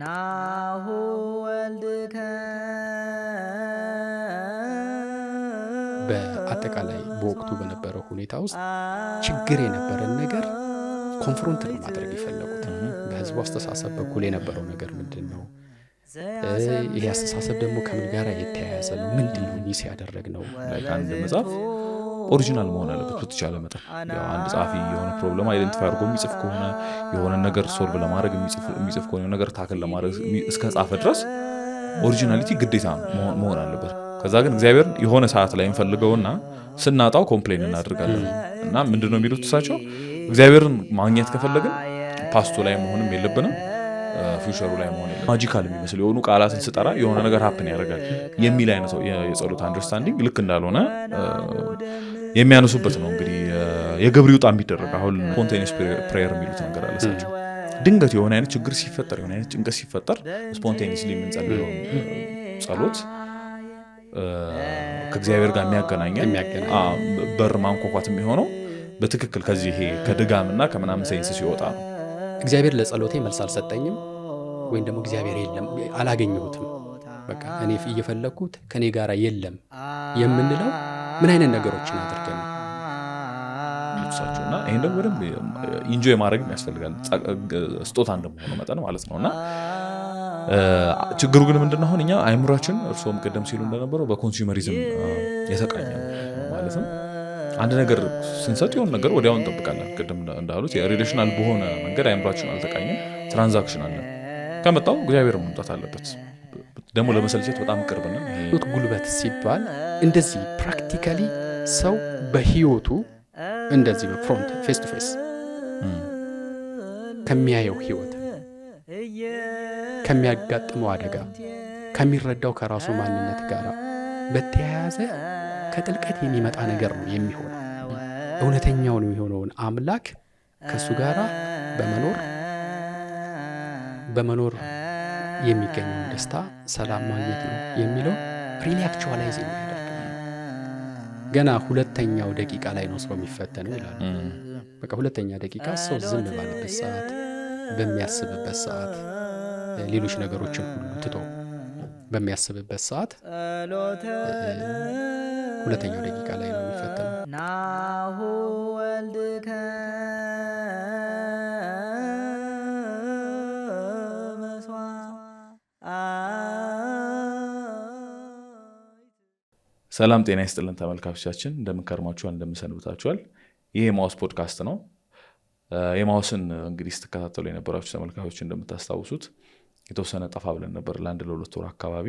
ናሁ ወልድከ በአጠቃላይ በወቅቱ በነበረው ሁኔታ ውስጥ ችግር የነበረን ነገር ኮንፍሮንት ማድረግ የፈለጉት በህዝቡ አስተሳሰብ በኩል የነበረው ነገር ምንድነው? ይሄ አስተሳሰብ ደግሞ ከምን ጋር የተያያዘ ነው? ምንድነው ሚስ ያደረግነው? አንድ መጽሐፍ ኦሪጂናል መሆን አለበት በተቻለ መጠን። ያው አንድ ጻፊ የሆነ ፕሮብለም አይደንቲፋይ አድርጎ የሚጽፍ ከሆነ የሆነ ነገር ሶልቭ ለማድረግ የሚጽፍ ከሆነ ነገር ታክል ለማድረግ እስከ ጻፈ ድረስ ኦሪጂናሊቲ ግዴታ መሆን አለበት። ከዛ ግን እግዚአብሔር የሆነ ሰዓት ላይ እንፈልገውና ስናጣው ኮምፕሌን እናደርጋለን። እና ምንድነው የሚሉት እሳቸው እግዚአብሔርን ማግኘት ከፈለግን ፓስቱ ላይ መሆንም የለብንም ፊውቸሩ ላይ መሆን የለብንም። ማጂካል የሚመስል የሆኑ ቃላትን ስጠራ የሆነ ነገር ሀፕን ያደርጋል የሚል አይነት የጸሎት አንደርስታንዲንግ ልክ እንዳልሆነ የሚያነሱበት ነው። እንግዲህ የገብሪ ውጣ የሚደረግ አሁን ስፖንቴኒየስ ፕሬየር የሚሉት ነገር አለ እሳቸው። ድንገት የሆነ አይነት ችግር ሲፈጠር የሆነ አይነት ጭንቀት ሲፈጠር ስፖንቴኒየስሊ የምንጸልየው ጸሎት ከእግዚአብሔር ጋር የሚያገናኘን በር ማንኳኳት የሚሆነው በትክክል ከዚህ ይሄ ከድጋምና ከምናምን ሳይንስ ሲወጣ ነው። እግዚአብሔር ለጸሎቴ መልስ አልሰጠኝም ወይም ደግሞ እግዚአብሔር የለም አላገኘሁትም፣ በቃ እኔ እየፈለኩት ከኔ ጋር የለም የምንለው ምን አይነት ነገሮችን አድርገን ነው ልብሳቸውና ይሄን ደግሞ በደንብ ኢንጆይ ማድረግ ያስፈልጋል ስጦታ እንደሆነ መጠን ማለት ነውና ችግሩ ግን ምንድነው አሁን እኛ አይምሮአችን እርሶም ቀደም ሲሉ እንደነበረው በኮንሱመሪዝም የተቃኘ ነው። ማለትም አንድ ነገር ስንሰጥ የሆነ ነገር ወዲያው እንጠብቃለን። ቀደም እንዳሉት የሪሌሽናል በሆነ መንገድ አይምሮአችን አልተቃኘም፣ ትራንዛክሽን አለ። ከመጣው እግዚአብሔር መምጣት አለበት። ደግሞ ለመሰልቸት በጣም ቅርብ ነን። ህይወት ጉልበት ሲባል እንደዚህ ፕራክቲካሊ ሰው በህይወቱ እንደዚህ በፍሮንት ፌስ ቱ ፌስ ከሚያየው ህይወት ከሚያጋጥመው አደጋ ከሚረዳው ከራሱ ማንነት ጋር በተያያዘ ከጥልቀት የሚመጣ ነገር ነው የሚሆነው። እውነተኛው ነው የሆነውን አምላክ ከሱ ጋር በመኖር የሚገኘው ደስታ ሰላም ማግኘት ነው የሚለው ሪሊ አክቹዋላይዝ የሚያደርግ ገና ሁለተኛው ደቂቃ ላይ ነው ሰው የሚፈተነው ይላሉ። በቃ ሁለተኛ ደቂቃ ሰው ዝም ባለበት ሰዓት፣ በሚያስብበት ሰዓት፣ ሌሎች ነገሮችን ሁሉ ትቶ በሚያስብበት ሰዓት ሁለተኛው ደቂቃ ላይ ነው የሚፈተነው። ናሁ ወልድከ ሰላም ጤና ይስጥልን ተመልካቾቻችን፣ እንደምንከርማችኋል እንደምንሰንብታችኋል። ይሄ የማውስ ፖድካስት ነው። የማውስን እንግዲህ ስትከታተሉ የነበራችሁ ተመልካቾች እንደምታስታውሱት የተወሰነ ጠፋ ብለን ነበር ለአንድ ለሁለት ወር አካባቢ።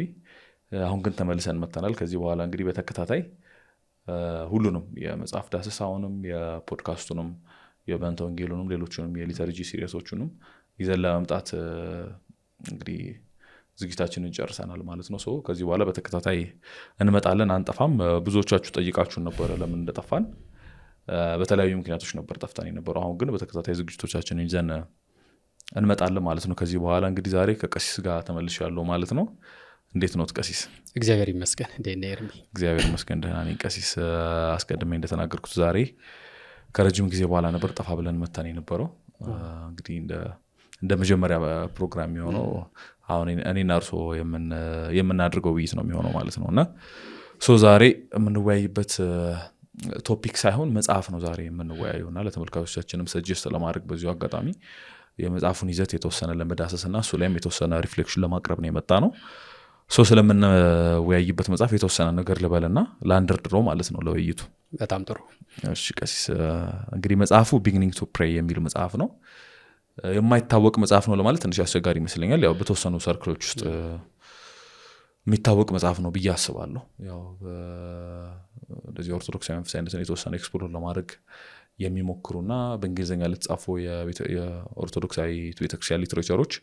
አሁን ግን ተመልሰን መጥተናል። ከዚህ በኋላ እንግዲህ በተከታታይ ሁሉንም የመጽሐፍ ዳሰሳውንም የፖድካስቱንም የበንተ ወንጌሉንም ሌሎችንም የሊተርጂ ሲሪየሶቹንም ይዘን ለመምጣት እንግዲህ ዝግጅታችንን ጨርሰናል ማለት ነው። ከዚህ በኋላ በተከታታይ እንመጣለን፣ አንጠፋም። ብዙዎቻችሁ ጠይቃችሁን ነበር ለምን እንደጠፋን። በተለያዩ ምክንያቶች ነበር ጠፍተን የነበረው። አሁን ግን በተከታታይ ዝግጅቶቻችንን ይዘን እንመጣለን ማለት ነው። ከዚህ በኋላ እንግዲህ ዛሬ ከቀሲስ ጋር ተመልሻለሁ ማለት ነው። እንዴት ነው ቀሲስ? እግዚአብሔር ይመስገን። እንዴት ነህ ኤርሚ? እግዚአብሔር ይመስገን ደህና ነኝ ቀሲስ። አስቀድሜ እንደተናገርኩት ዛሬ ከረጅም ጊዜ በኋላ ነበር ጠፋ ብለን መተን የነበረው። እንግዲህ እንደ መጀመሪያ ፕሮግራም የሚሆነው አሁን እኔና እርሶ የምናደርገው ውይይት ነው የሚሆነው ማለት ነው። እና ዛሬ የምንወያይበት ቶፒክ ሳይሆን መጽሐፍ ነው ዛሬ የምንወያየውና ለተመልካቾቻችንም ሰጀስት ለማድረግ በዚሁ አጋጣሚ የመጽሐፉን ይዘት የተወሰነ ለመዳሰስና እሱ ላይም የተወሰነ ሪፍሌክሽን ለማቅረብ ነው የመጣ ነው። ስለምንወያይበት መጽሐፍ የተወሰነ ነገር ልበልና ለአንደርድሮ ማለት ነው ለውይይቱ። በጣም ጥሩ። እሺ ቀሲስ፣ እንግዲህ መጽሐፉ ቢግኒንግ ቱ ፕሬይ የሚል መጽሐፍ ነው። የማይታወቅ መጽሐፍ ነው ለማለት ትንሽ አስቸጋሪ ይመስለኛል። ያው በተወሰኑ ሰርክሎች ውስጥ የሚታወቅ መጽሐፍ ነው ብዬ አስባለሁ። ያው እንደዚህ ኦርቶዶክሳዊ መንፈሳዊነትን የተወሰነ ኤክስፕሎር ለማድረግ የሚሞክሩና በእንግሊዝኛ ለተጻፉ የኦርቶዶክሳዊ ቤተክርስቲያን ሊትሬቸሮች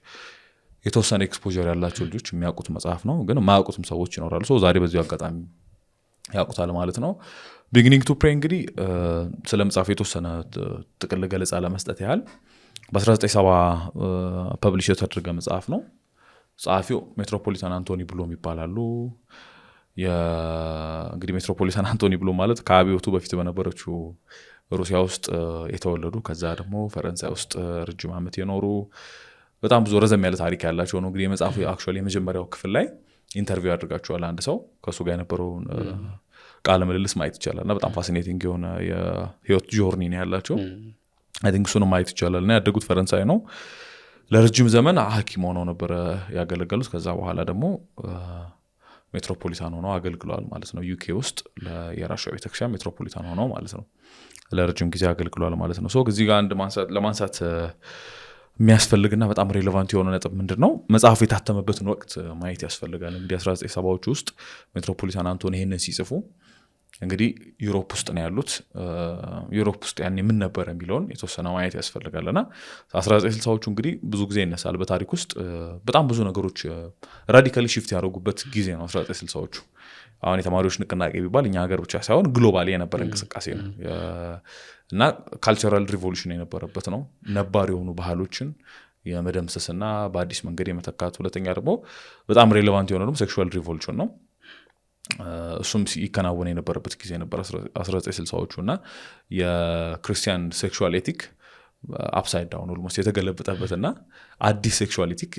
የተወሰነ ኤክስፖዠር ያላቸው ልጆች የሚያውቁት መጽሐፍ ነው። ግን የማያውቁትም ሰዎች ይኖራሉ። ዛሬ በዚሁ አጋጣሚ ያውቁታል ማለት ነው። ቢግኒንግ ቱ ፕሬይ እንግዲህ ስለ መጽሐፉ የተወሰነ ጥቅል ገለጻ ለመስጠት ያህል በ1970 ፐብሊሽ የተደረገ መጽሐፍ ነው። ጸሐፊው ሜትሮፖሊታን አንቶኒ ብሎም ይባላሉ። እንግዲህ ሜትሮፖሊታን አንቶኒ ብሎም ማለት ከአብዮቱ በፊት በነበረችው ሩሲያ ውስጥ የተወለዱ ከዛ ደግሞ ፈረንሳይ ውስጥ ረጅም ዓመት የኖሩ በጣም ብዙ ረዘም ያለ ታሪክ ያላቸው ነው። እንግዲህ የመጽሐፉ አክቹዋሊ የመጀመሪያው ክፍል ላይ ኢንተርቪው አድርጋቸዋል አንድ ሰው ከእሱ ጋር የነበረውን ቃለ ምልልስ ማየት ይቻላል እና በጣም ፋሲኔቲንግ የሆነ የህይወት ጆርኒ ነው ያላቸው። አይ ቲንክ እሱንም ማየት ይቻላል እና ያደጉት ፈረንሳይ ነው። ለረጅም ዘመን ሐኪም ሆነው ነበረ ያገለገሉት። ከዛ በኋላ ደግሞ ሜትሮፖሊታን ሆነው አገልግለዋል ማለት ነው። ዩኬ ውስጥ የራሻ ቤተክርስቲያን ሜትሮፖሊታን ሆነው ማለት ነው ለረጅም ጊዜ አገልግለዋል ማለት ነው። እዚህ ጋር አንድ ለማንሳት የሚያስፈልግና በጣም ሬሌቫንት የሆነ ነጥብ ምንድን ነው? መጽሐፉ የታተመበትን ወቅት ማየት ያስፈልጋል። እንግዲህ 1970ዎቹ ውስጥ ሜትሮፖሊታን አንቶኒ ይሄንን ሲጽፉ እንግዲህ ዩሮፕ ውስጥ ነው ያሉት። ዩሮፕ ውስጥ ያኔ ምን ነበር የሚለውን የተወሰነ ማየት ያስፈልጋል እና 1960ዎቹ እንግዲህ ብዙ ጊዜ ይነሳል በታሪክ ውስጥ በጣም ብዙ ነገሮች ራዲካሊ ሺፍት ያደረጉበት ጊዜ ነው 1960ዎቹ። አሁን የተማሪዎች ንቅናቄ ቢባል እኛ ሀገር ብቻ ሳይሆን ግሎባሊ የነበረ እንቅስቃሴ ነው እና ካልቸራል ሪቮሉሽን የነበረበት ነው። ነባር የሆኑ ባህሎችን የመደምሰስና በአዲስ መንገድ የመተካት፣ ሁለተኛ ደግሞ በጣም ሬሌቫንት የሆነ ደግሞ ሴክሹዋል ሪቮሉሽን ነው። እሱም ይከናወን የነበረበት ጊዜ ነበር 1960ዎቹ እና የክርስቲያን ሴክሹዋል ኤቲክ አፕሳይድ ዳውን ኦልሞስት የተገለበጠበትና አዲስ ሴክሹዋል ኤቲክ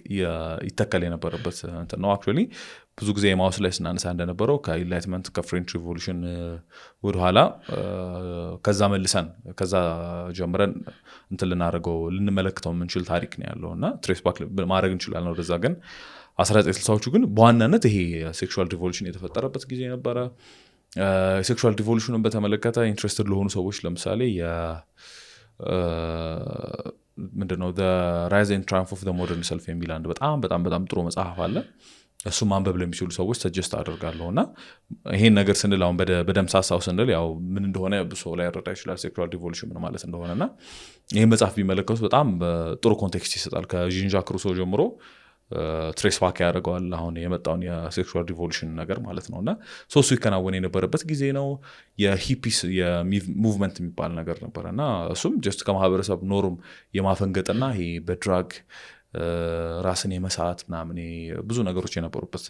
ይተከል የነበረበት እንትን ነው። አክቹዋሊ ብዙ ጊዜ የማውስ ላይ ስናነሳ እንደነበረው ከኢንላይትመንት ከፍሬንች ሪቮሉሽን ወደኋላ ከዛ መልሰን ከዛ ጀምረን እንትን ልናደርገው ልንመለከተው የምንችል ታሪክ ነው ያለው እና ትሬስ ባክ ማድረግ እንችላለን ወደዛ። ግን 1960ዎቹ ግን በዋናነት ይሄ ሴክሹዋል ሪቮሉሽን የተፈጠረበት ጊዜ ነበረ። ሴክሹዋል ሪቮሉሽንን በተመለከተ ኢንትረስትድ ለሆኑ ሰዎች ለምሳሌ ምንድነው the rise and triumph of the modern self የሚል አንድ በጣም ጥሩ መጽሐፍ አለ። እሱ ማንበብ ለሚችሉ ሰዎች ሰጀስት አደርጋለሁ እና ይሄን ነገር ስንል አሁን በደምሳሳው ስንል ያው ምን እንደሆነ ብዙ ሰው ላይ ያረዳ ይችላል ሴክሹዋል ሪቮሉሽን ምን ማለት እንደሆነና ይሄን መጽሐፍ ቢመለከቱት በጣም ጥሩ ኮንቴክስት ይሰጣል። ከጂን ዣክ ሩሶ ጀምሮ ትሬስ ባክ ያደርገዋል አሁን የመጣውን የሴክሹዋል ሪቮሉሽን ነገር ማለት ነው እና እሱ ይከናወን የነበረበት ጊዜ ነው። የሂፒስ የሙቭመንት የሚባል ነገር ነበረ እና እሱም ጀስት ከማህበረሰብ ኖሩም የማፈንገጥና ይሄ በድራግ ራስን የመሳት ምናምን ብዙ ነገሮች የነበሩበት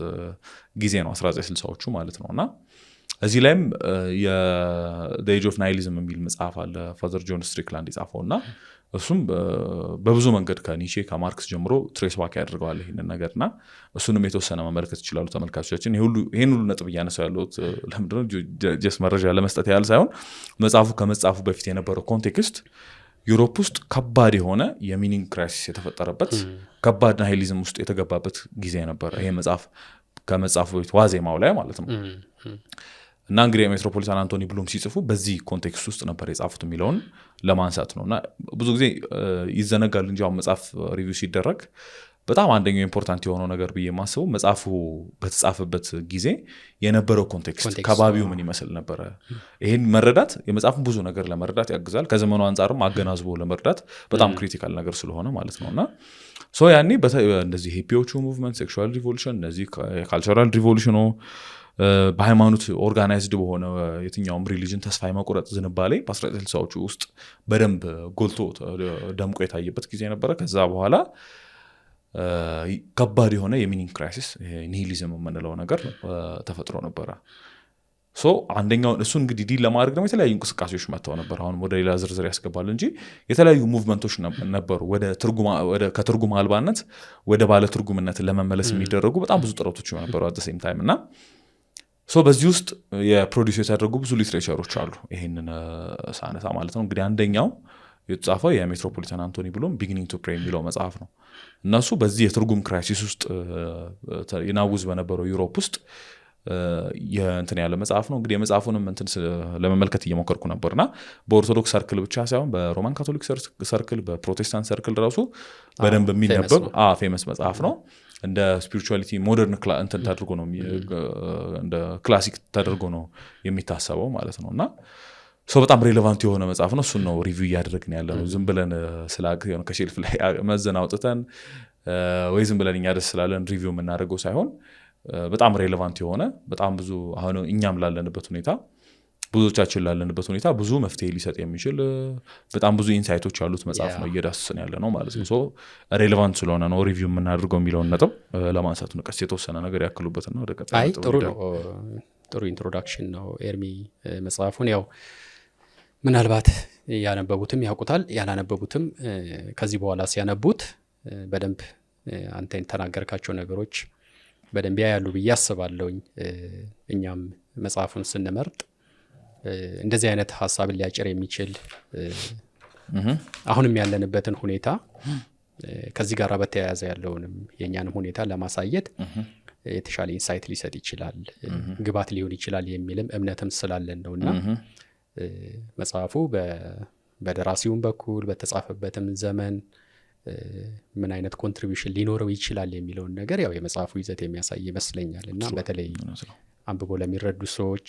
ጊዜ ነው 1960ዎቹ ማለት ነው እና እዚህ ላይም the age of nihilism የሚል መጽሐፍ አለ ፋዘር ጆን ስትሪክላንድ የጻፈው እና እሱም በብዙ መንገድ ከኒቼ ከማርክስ ጀምሮ ትሬስ ባክ ያደርገዋል ይሄንን ነገርና እሱንም የተወሰነ መመልከት ይችላሉ ተመልካቾቻችን። ይሄን ሁሉ ነጥብ እያነሳው ያለሁት ለምንድነው ጀስት መረጃ ለመስጠት ያህል ሳይሆን መጽሐፉ ከመጽሐፉ በፊት የነበረው ኮንቴክስት ዩሮፕ ውስጥ ከባድ የሆነ የሚኒንግ ክራይሲስ የተፈጠረበት ከባድ ናይሊዝም ውስጥ የተገባበት ጊዜ ነበር ይሄ መጽሐፍ ከመጽሐፉ በፊት ዋዜማው ላይ ማለት ነው እና እንግዲህ ሜትሮፖሊታን አንቶኒ ብሉም ሲጽፉ በዚህ ኮንቴክስት ውስጥ ነበር የጻፉት የሚለውን ለማንሳት ነው እና ብዙ ጊዜ ይዘነጋል እንጂ አሁን መጽሐፍ ሪቪው ሲደረግ በጣም አንደኛው ኢምፖርታንት የሆነው ነገር ብዬ የማስበው መጽሐፉ በተጻፈበት ጊዜ የነበረው ኮንቴክስት ከባቢው ምን ይመስል ነበረ። ይሄን መረዳት የመጽሐፉን ብዙ ነገር ለመረዳት ያግዛል። ከዘመኑ አንጻርም አገናዝቦ ለመረዳት በጣም ክሪቲካል ነገር ስለሆነ ማለት ነውና ያኔ እንደዚህ ሂፒዎቹ ሙቭመንት ሴክሹዋል ሪቮሉሽን እነዚህ ካልቸራል ሪቮሉሽኑ በሃይማኖት ኦርጋናይዝድ በሆነ የትኛውም ሪሊጅን ተስፋ የመቁረጥ ዝንባሌ በ1960ዎቹ ውስጥ በደንብ ጎልቶ ደምቆ የታየበት ጊዜ ነበረ። ከዛ በኋላ ከባድ የሆነ የሚኒንግ ክራይሲስ ኒሂሊዝም የምንለው ነገር ተፈጥሮ ነበረ። አንደኛው እሱ እንግዲህ ዲል ለማድረግ ደግሞ የተለያዩ እንቅስቃሴዎች መጥተው ነበር። አሁን ወደ ሌላ ዝርዝር ያስገባል እንጂ የተለያዩ ሙቭመንቶች ነበሩ ከትርጉም አልባነት ወደ ባለ ትርጉምነት ለመመለስ የሚደረጉ በጣም ብዙ ጥረቶች ነበሩ አት ዘ ሴም ታይም እና በዚህ ውስጥ የፕሮዲዩስ የተደረጉ ብዙ ሊትሬቸሮች አሉ ይሄንን ሳነሳ ማለት ነው። እንግዲህ አንደኛው የተጻፈው የሜትሮፖሊታን አንቶኒ ብሎም ቢግኒንግ ቱ ፕሬይ የሚለው መጽሐፍ ነው። እነሱ በዚህ የትርጉም ክራይሲስ ውስጥ ይናውዝ በነበረው ዩሮፕ ውስጥ እንትን ያለ መጽሐፍ ነው። እንግዲህ የመጽሐፉንም እንትን ለመመልከት እየሞከርኩ ነበርና በኦርቶዶክስ ሰርክል ብቻ ሳይሆን በሮማን ካቶሊክ ሰርክል በፕሮቴስታንት ሰርክል ራሱ በደንብ የሚነበብ ፌመስ መጽሐፍ ነው። እንደ ስፒሪቹዋሊቲ ሞደርን እንትን ተደርጎ ነው እንደ ክላሲክ ተደርጎ ነው የሚታሰበው ማለት ነውና በጣም ሬሌቫንት የሆነ መጽሐፍ ነው። እሱን ነው ሪቪው እያደረግን ያለ ነው። ዝም ብለን ስላገኘን ከሼልፍ ላይ መዘን አውጥተን ወይ ዝም ብለን እኛ ደስ ስላለን ሪቪው የምናደርገው ሳይሆን በጣም ሬሌቫንት የሆነ በጣም ብዙ አሁን እኛም ላለንበት ሁኔታ ብዙዎቻችን ላለንበት ሁኔታ ብዙ መፍትሄ ሊሰጥ የሚችል በጣም ብዙ ኢንሳይቶች ያሉት መጽሐፍ ነው እየዳሰስን ያለ ነው ማለት ነው። ሬሌቫንት ስለሆነ ነው ሪቪው የምናደርገው የሚለውን ነጥብ ለማንሳት ነው። ቀስ የተወሰነ ነገር ያክሉበትና ወደ ቀጣይ ጥሩ ነው። ጥሩ ኢንትሮዳክሽን ነው ኤርሚ። መጽሐፉን ያው ምናልባት ያነበቡትም ያውቁታል፣ ያላነበቡትም ከዚህ በኋላ ሲያነቡት በደንብ አንተ ተናገርካቸው ነገሮች በደንብ ያያሉ ብዬ አስባለሁኝ። እኛም መጽሐፉን ስንመርጥ እንደዚህ አይነት ሀሳብን ሊያጭር የሚችል አሁንም ያለንበትን ሁኔታ ከዚህ ጋር በተያያዘ ያለውንም የእኛንም ሁኔታ ለማሳየት የተሻለ ኢንሳይት ሊሰጥ ይችላል፣ ግባት ሊሆን ይችላል የሚልም እምነትም ስላለን ነውና መጽሐፉ በደራሲውም በኩል በተጻፈበትም ዘመን ምን አይነት ኮንትሪቢዩሽን ሊኖረው ይችላል የሚለውን ነገር ያው የመጽሐፉ ይዘት የሚያሳይ ይመስለኛል። እና በተለይ አንብቦ ለሚረዱ ሰዎች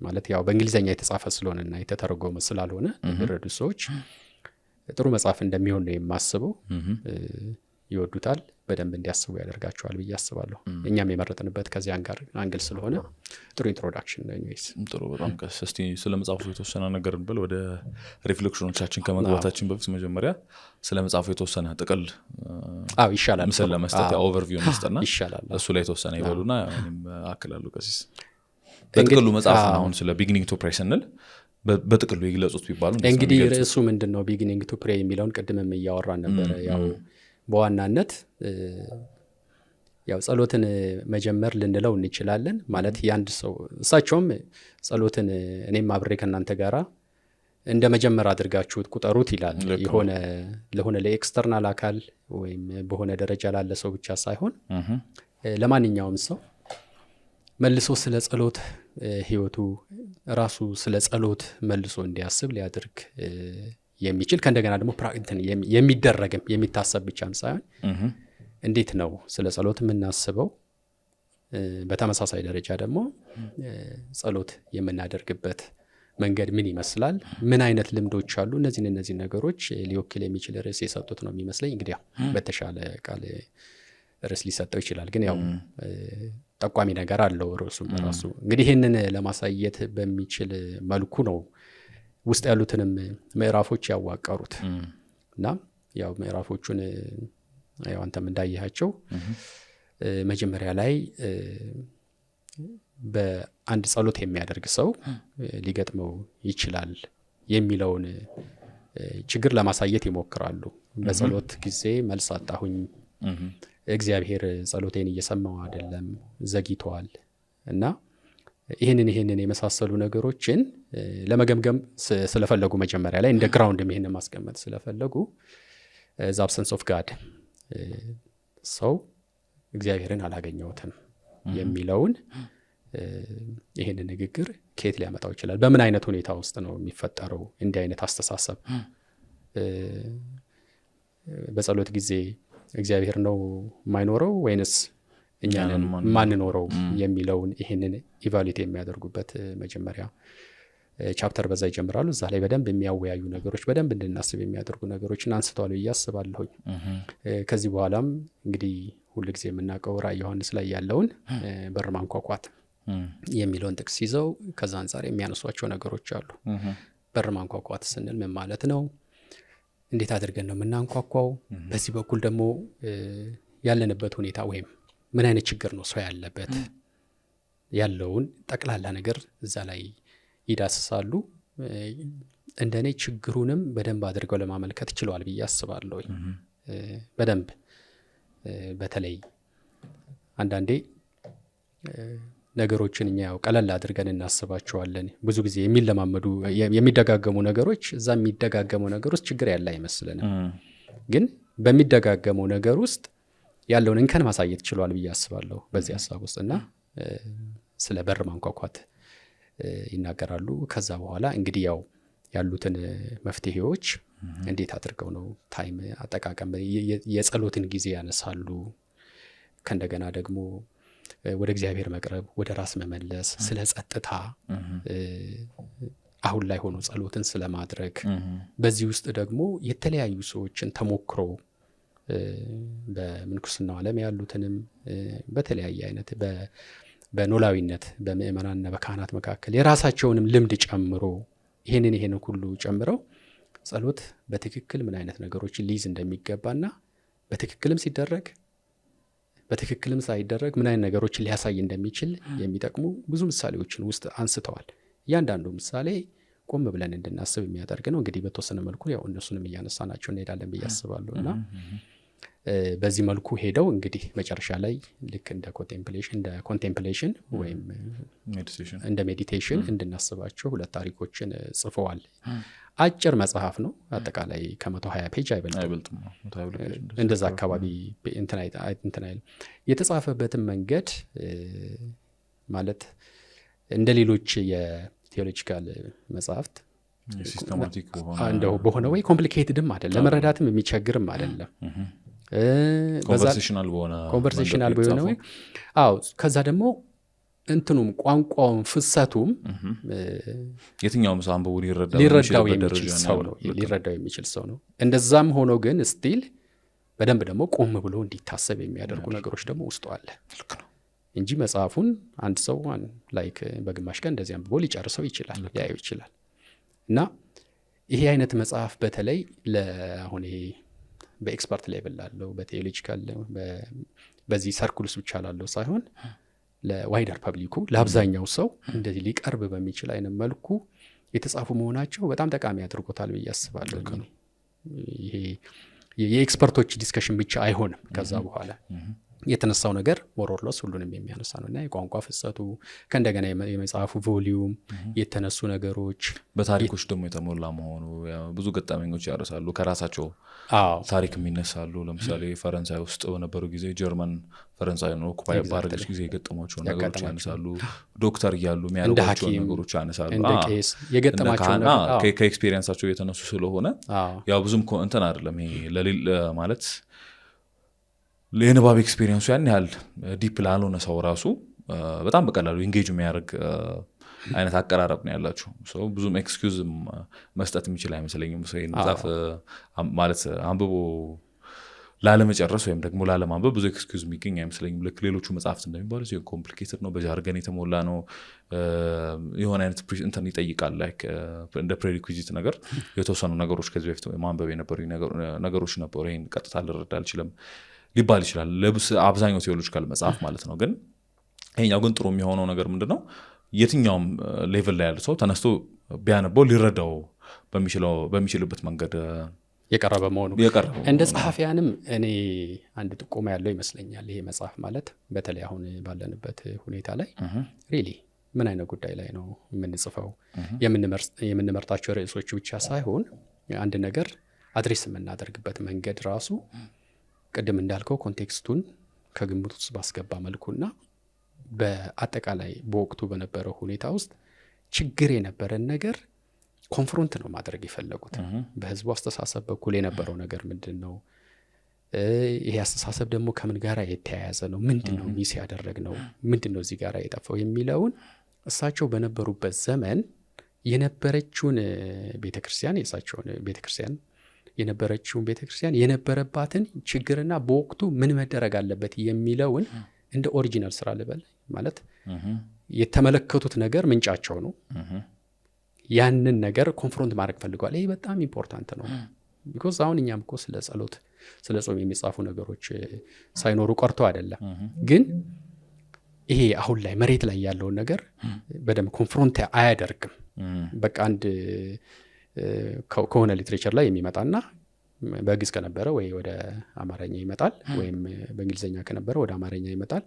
ማለት ያው በእንግሊዘኛ የተጻፈ ስለሆነና የተተረጎመ ስላልሆነ ለሚረዱ ሰዎች ጥሩ መጽሐፍ እንደሚሆን ነው የማስበው። ይወዱታል፣ በደንብ እንዲያስቡ ያደርጋቸዋል ብዬ አስባለሁ። እኛም የመረጥንበት ከዚህ አንግል ስለሆነ ጥሩ ኢንትሮዳክሽን ነው። ኒስ ጥሩ በጣም ቀስ እስቲ ስለ መጽሐፉ የተወሰነ ነገር እንበል። ወደ ሪፍሌክሽኖቻችን ከመግባታችን በፊት መጀመሪያ ስለ መጽሐፉ የተወሰነ ጥቅል ይሻላል ምስል ለመስጠት ኦቨርቪው መስጠትና ይሻላል እሱ ላይ የተወሰነ ይበሉና እኔም አክላሉ። ቀሲስ በጥቅሉ መጽሐፍ አሁን ስለ ቢጊኒንግ ቱ ፕሬይ ስንል በጥቅሉ ይግለጹት ቢባሉ እንግዲህ ርዕሱ ምንድነው? ቢጊኒንግ ቱ ፕሬይ የሚለውን ቅድምም እያወራን ነበር። ያው በዋናነት ያው ጸሎትን መጀመር ልንለው እንችላለን። ማለት ያንድ ሰው እሳቸውም ጸሎትን እኔም አብሬ ከናንተ ጋራ እንደ መጀመር አድርጋችሁት ቁጠሩት ይላል። ለሆነ ለኤክስተርናል አካል ወይም በሆነ ደረጃ ላለ ሰው ብቻ ሳይሆን ለማንኛውም ሰው መልሶ ስለ ጸሎት ህይወቱ ራሱ ስለ ጸሎት መልሶ እንዲያስብ ሊያደርግ የሚችል ከእንደገና ደግሞ የሚደረግም የሚታሰብ ብቻም ሳይሆን እንዴት ነው ስለ ጸሎት የምናስበው፣ በተመሳሳይ ደረጃ ደግሞ ጸሎት የምናደርግበት መንገድ ምን ይመስላል፣ ምን አይነት ልምዶች አሉ፣ እነዚህ ነገሮች ሊወክል የሚችል ርዕስ የሰጡት ነው የሚመስለኝ። እንግዲህ ያው በተሻለ ቃል ርዕስ ሊሰጠው ይችላል፣ ግን ያው ጠቋሚ ነገር አለው ርዕሱም ራሱ። እንግዲህ ይህንን ለማሳየት በሚችል መልኩ ነው ውስጥ ያሉትንም ምዕራፎች ያዋቀሩት እና ያው ምዕራፎቹን ያው አንተም እንዳያቸው መጀመሪያ ላይ በአንድ ጸሎት የሚያደርግ ሰው ሊገጥመው ይችላል የሚለውን ችግር ለማሳየት ይሞክራሉ። በጸሎት ጊዜ መልስ አጣሁኝ፣ እግዚአብሔር ጸሎቴን እየሰማው አይደለም፣ ዘግይቷል እና ይህንን የመሳሰሉ ነገሮችን ለመገምገም ስለፈለጉ መጀመሪያ ላይ እንደ ግራውንድ ይህንን ማስቀመጥ ስለፈለጉ ዘ አብሰንስ ኦፍ ጋድ ሰው እግዚአብሔርን አላገኘሁትም የሚለውን ይህንን ንግግር ከየት ሊያመጣው ይችላል? በምን አይነት ሁኔታ ውስጥ ነው የሚፈጠረው እንዲህ አይነት አስተሳሰብ? በጸሎት ጊዜ እግዚአብሔር ነው የማይኖረው ወይንስ እኛንን ማንኖረው የሚለውን ይህንን ኢቫሉዌት የሚያደርጉበት መጀመሪያ ቻፕተር በዛ ይጀምራሉ። እዛ ላይ በደንብ የሚያወያዩ ነገሮች፣ በደንብ እንድናስብ የሚያደርጉ ነገሮችን አንስተዋል ብዬ አስባለሁኝ። ከዚህ በኋላም እንግዲህ ሁልጊዜ የምናውቀው ራዕይ ዮሐንስ ላይ ያለውን በር ማንኳኳት የሚለውን ጥቅስ ይዘው ከዛ አንጻር የሚያነሷቸው ነገሮች አሉ። በር ማንኳኳት ስንል ምን ማለት ነው? እንዴት አድርገን ነው የምናንኳኳው? በዚህ በኩል ደግሞ ያለንበት ሁኔታ ወይም ምን አይነት ችግር ነው ሰው ያለበት ያለውን ጠቅላላ ነገር እዛ ላይ ይዳስሳሉ። እንደኔ ችግሩንም በደንብ አድርገው ለማመልከት ችለዋል ብዬ አስባለሁ። በደንብ በተለይ አንዳንዴ ነገሮችን እኛ ያው ቀለል አድርገን እናስባቸዋለን። ብዙ ጊዜ የሚደጋገሙ ነገሮች እዛ የሚደጋገሙ ነገር ውስጥ ችግር ያለ አይመስልንም። ግን በሚደጋገመው ነገር ውስጥ ያለውን እንከን ማሳየት ችሏል ብዬ አስባለሁ በዚህ ሐሳብ ውስጥ እና ስለ በር ማንኳኳት ይናገራሉ። ከዛ በኋላ እንግዲህ ያው ያሉትን መፍትሄዎች እንዴት አድርገው ነው ታይም አጠቃቀም የጸሎትን ጊዜ ያነሳሉ። ከእንደገና ደግሞ ወደ እግዚአብሔር መቅረብ፣ ወደ ራስ መመለስ፣ ስለ ጸጥታ አሁን ላይ ሆኖ ጸሎትን ስለማድረግ በዚህ ውስጥ ደግሞ የተለያዩ ሰዎችን ተሞክሮ በምንኩስናው ዓለም ያሉትንም በተለያየ አይነት በኖላዊነት በምእመናንና በካህናት መካከል የራሳቸውንም ልምድ ጨምሮ ይሄንን ሁሉ ጨምረው ጸሎት በትክክል ምን አይነት ነገሮችን ሊይዝ እንደሚገባና በትክክልም ሲደረግ በትክክልም ሳይደረግ ምን አይነት ነገሮችን ሊያሳይ እንደሚችል የሚጠቅሙ ብዙ ምሳሌዎችን ውስጥ አንስተዋል። እያንዳንዱ ምሳሌ ቆም ብለን እንድናስብ የሚያደርግ ነው። እንግዲህ በተወሰነ መልኩ ያው እነሱንም እያነሳናቸው እንሄዳለን ብዬ አስባለሁ እና በዚህ መልኩ ሄደው እንግዲህ መጨረሻ ላይ ልክ እንደ ኮንቴምፕሌሽን ወይም እንደ ሜዲቴሽን እንድናስባቸው 2 ታሪኮችን ጽፈዋል። አጭር መጽሐፍ ነው። አጠቃላይ ከ120 ፔጅ አይበልጥም። እንደዛ አካባቢ እንትን አይልም። የተጻፈበትን መንገድ ማለት እንደ ሌሎች የቴዎሎጂካል መጽሐፍት ሲስተማቲክ በሆነ ወይ ኮምፕሊኬትድም አይደለም፣ ለመረዳትም የሚቸግርም አይደለም። ኮንቨርሴሽናል በሆነ ወይ ከዛ ደግሞ እንትኑም ቋንቋውም ፍሰቱም የትኛውም ሰው አንብቦ ሊረዳው የሚችል ሰው ነው። እንደዛም ሆኖ ግን ስቲል በደንብ ደግሞ ቆም ብሎ እንዲታሰብ የሚያደርጉ ነገሮች ደግሞ ውስጡ አለ እንጂ መጽሐፉን አንድ ሰው ላይክ በግማሽ ቀን እንደዚህ አንብቦ ሊጨርሰው ይችላል፣ ሊያየው ይችላል። እና ይሄ አይነት መጽሐፍ በተለይ ለአሁን ይሄ በኤክስፐርት ሌቭል ላለው በቴዎሎጂካል በዚህ ሰርኩልስ ብቻ ላለው ሳይሆን ለዋይደር ፐብሊኩ ለአብዛኛው ሰው እንደዚህ ሊቀርብ በሚችል አይነት መልኩ የተጻፉ መሆናቸው በጣም ጠቃሚ አድርጎታል ብዬ አስባለሁ። ይሄ የኤክስፐርቶች ዲስከሽን ብቻ አይሆንም። ከዛ በኋላ የተነሳው ነገር ሞሮርሎስ ሁሉንም የሚያነሳ ነው እና የቋንቋ ፍሰቱ ከእንደገና የመጽሐፉ ቮሊዩም የተነሱ ነገሮች በታሪኮች ደግሞ የተሞላ መሆኑ ብዙ ገጠመኞች ያረሳሉ። ከራሳቸው ታሪክ የሚነሳሉ። ለምሳሌ ፈረንሳይ ውስጥ በነበሩ ጊዜ ጀርመን ፈረንሳይ ነው ኦኩፓይ ባደረገች ጊዜ የገጠሟቸው ነገሮች ያነሳሉ። ዶክተር እያሉ የሚያደርጓቸው ነገሮች ያነሳሉ። ከኤክስፔሪንሳቸው የተነሱ ስለሆነ ያው ብዙም እንትን አይደለም ይሄ ማለት ለየንባብ ኤክስፔሪንሱ ያን ያህል ዲፕ ላልሆነ ሰው ራሱ በጣም በቀላሉ ኢንጌጅ የሚያደርግ አይነት አቀራረብ ነው ያላቸው። ብዙም ኤክስኪውዝ መስጠት የሚችል አይመስለኝም። መጽሐፍ ማለት አንብቦ ላለመጨረስ ወይም ደግሞ ላለማንበብ ብዙ ኤክስኪውዝ የሚገኝ አይመስለኝም። ልክ ሌሎቹ መጽሐፍት እንደሚባሉ ሲሆን ኮምፕሊኬትድ ነው፣ በጃርገን የተሞላ ነው፣ የሆነ አይነት እንትን ይጠይቃል። ላይክ እንደ ፕሬሪኩዊዚት ነገር የተወሰኑ ነገሮች ከዚህ በፊት ማንበብ የነበሩ ነገሮች ነበሩ። ይሄን ቀጥታ ልረዳ አልችልም ሊባል ይችላል አብዛኛው ቴዎሎጂካል መጽሐፍ ማለት ነው። ግን ይሄኛው ግን ጥሩ የሚሆነው ነገር ምንድነው? የትኛውም ሌቭል ላይ ያለ ሰው ተነስቶ ቢያነበው ሊረዳው በሚችልበት መንገድ የቀረበ መሆኑ እንደ ጸሐፊያንም እኔ አንድ ጥቆማ ያለው ይመስለኛል። ይሄ መጽሐፍ ማለት በተለይ አሁን ባለንበት ሁኔታ ላይ ሪሊ ምን አይነት ጉዳይ ላይ ነው የምንጽፈው? የምንመርጣቸው ርዕሶች ብቻ ሳይሆን አንድ ነገር አድሬስ የምናደርግበት መንገድ ራሱ ቅድም እንዳልከው ኮንቴክስቱን ከግምት ውስጥ ባስገባ መልኩና በአጠቃላይ በወቅቱ በነበረው ሁኔታ ውስጥ ችግር የነበረን ነገር ኮንፍሮንት ነው ማድረግ የፈለጉት። በህዝቡ አስተሳሰብ በኩል የነበረው ነገር ምንድን ነው? ይሄ አስተሳሰብ ደግሞ ከምን ጋር የተያያዘ ነው? ምንድን ነው ሚስ ያደረግ ነው? ምንድን ነው እዚህ ጋር የጠፋው የሚለውን እሳቸው በነበሩበት ዘመን የነበረችውን ቤተክርስቲያን የእሳቸውን ቤተክርስቲያን የነበረችውን ቤተክርስቲያን የነበረባትን ችግርና በወቅቱ ምን መደረግ አለበት የሚለውን እንደ ኦሪጂናል ስራ ልበል ማለት የተመለከቱት ነገር ምንጫቸው ነው። ያንን ነገር ኮንፍሮንት ማድረግ ፈልገዋል። ይሄ በጣም ኢምፖርታንት ነው። ቢኮዝ አሁን እኛም እኮ ስለ ጸሎት ስለ ጾም የሚጻፉ ነገሮች ሳይኖሩ ቀርቶ አይደለም። ግን ይሄ አሁን ላይ መሬት ላይ ያለውን ነገር በደንብ ኮንፍሮንት አያደርግም። በቃ አንድ ከሆነ ሊትሬቸር ላይ የሚመጣና በግዕዝ ከነበረ ወይ ወደ አማርኛ ይመጣል፣ ወይም በእንግሊዝኛ ከነበረ ወደ አማርኛ ይመጣል፣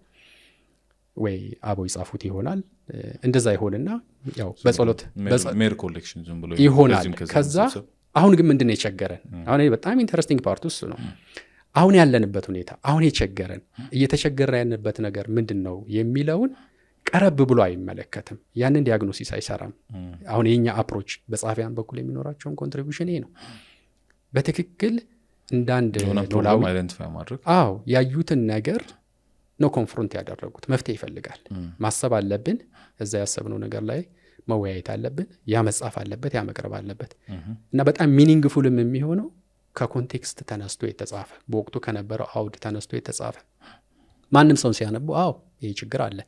ወይ አበው ይጻፉት ይሆናል። እንደዛ ይሆንና ያው በጸሎት ሜር ኮሌክሽን ዝም ብሎ ይሆናል። ከዛ አሁን ግን ምንድነው የቸገረን? አሁን በጣም ኢንተረስቲንግ ፓርት እሱ ነው። አሁን ያለንበት ሁኔታ አሁን የቸገረን እየተቸገረ ያለንበት ነገር ምንድነው የሚለውን ቀረብ ብሎ አይመለከትም። ያንን ዲያግኖሲስ አይሰራም። አሁን የኛ አፕሮች በጻፊያን በኩል የሚኖራቸውን ኮንትሪቢዩሽን ይሄ ነው። በትክክል እንዳንድ ኖላዊ አይደንቲፋይ ማድረግ ያዩትን ነገር ነው ኮንፍሮንት ያደረጉት። መፍትሄ ይፈልጋል። ማሰብ አለብን። እዛ ያሰብነው ነገር ላይ መወያየት አለብን። ያ መጻፍ አለበት፣ ያ መቅረብ አለበት እና በጣም ሚኒንግፉልም የሚሆነው ከኮንቴክስት ተነስቶ የተጻፈ በወቅቱ ከነበረው አውድ ተነስቶ የተጻፈ ማንም ሰው ሲያነበው ይሄ ችግር አለ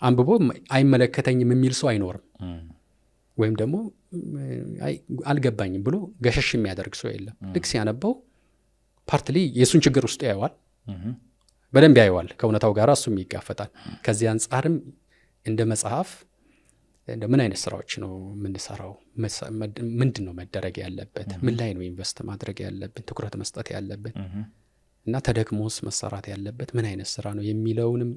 አንብቦ አይመለከተኝም የሚል ሰው አይኖርም። ወይም ደግሞ አልገባኝም ብሎ ገሸሽ የሚያደርግ ሰው የለም። ልክ ሲያነበው ፓርትሊ የሱን ችግር ውስጥ ያየዋል፣ በደንብ ያየዋል፣ ከእውነታው ጋር እሱም ይጋፈጣል። ከዚህ አንጻርም እንደ መጽሐፍ ምን አይነት ስራዎች ነው የምንሰራው? ምንድን ነው መደረግ ያለበት? ምን ላይ ነው ኢንቨስት ማድረግ ያለብን? ትኩረት መስጠት ያለብን እና ተደግሞስ መሰራት ያለበት ምን አይነት ስራ ነው የሚለውንም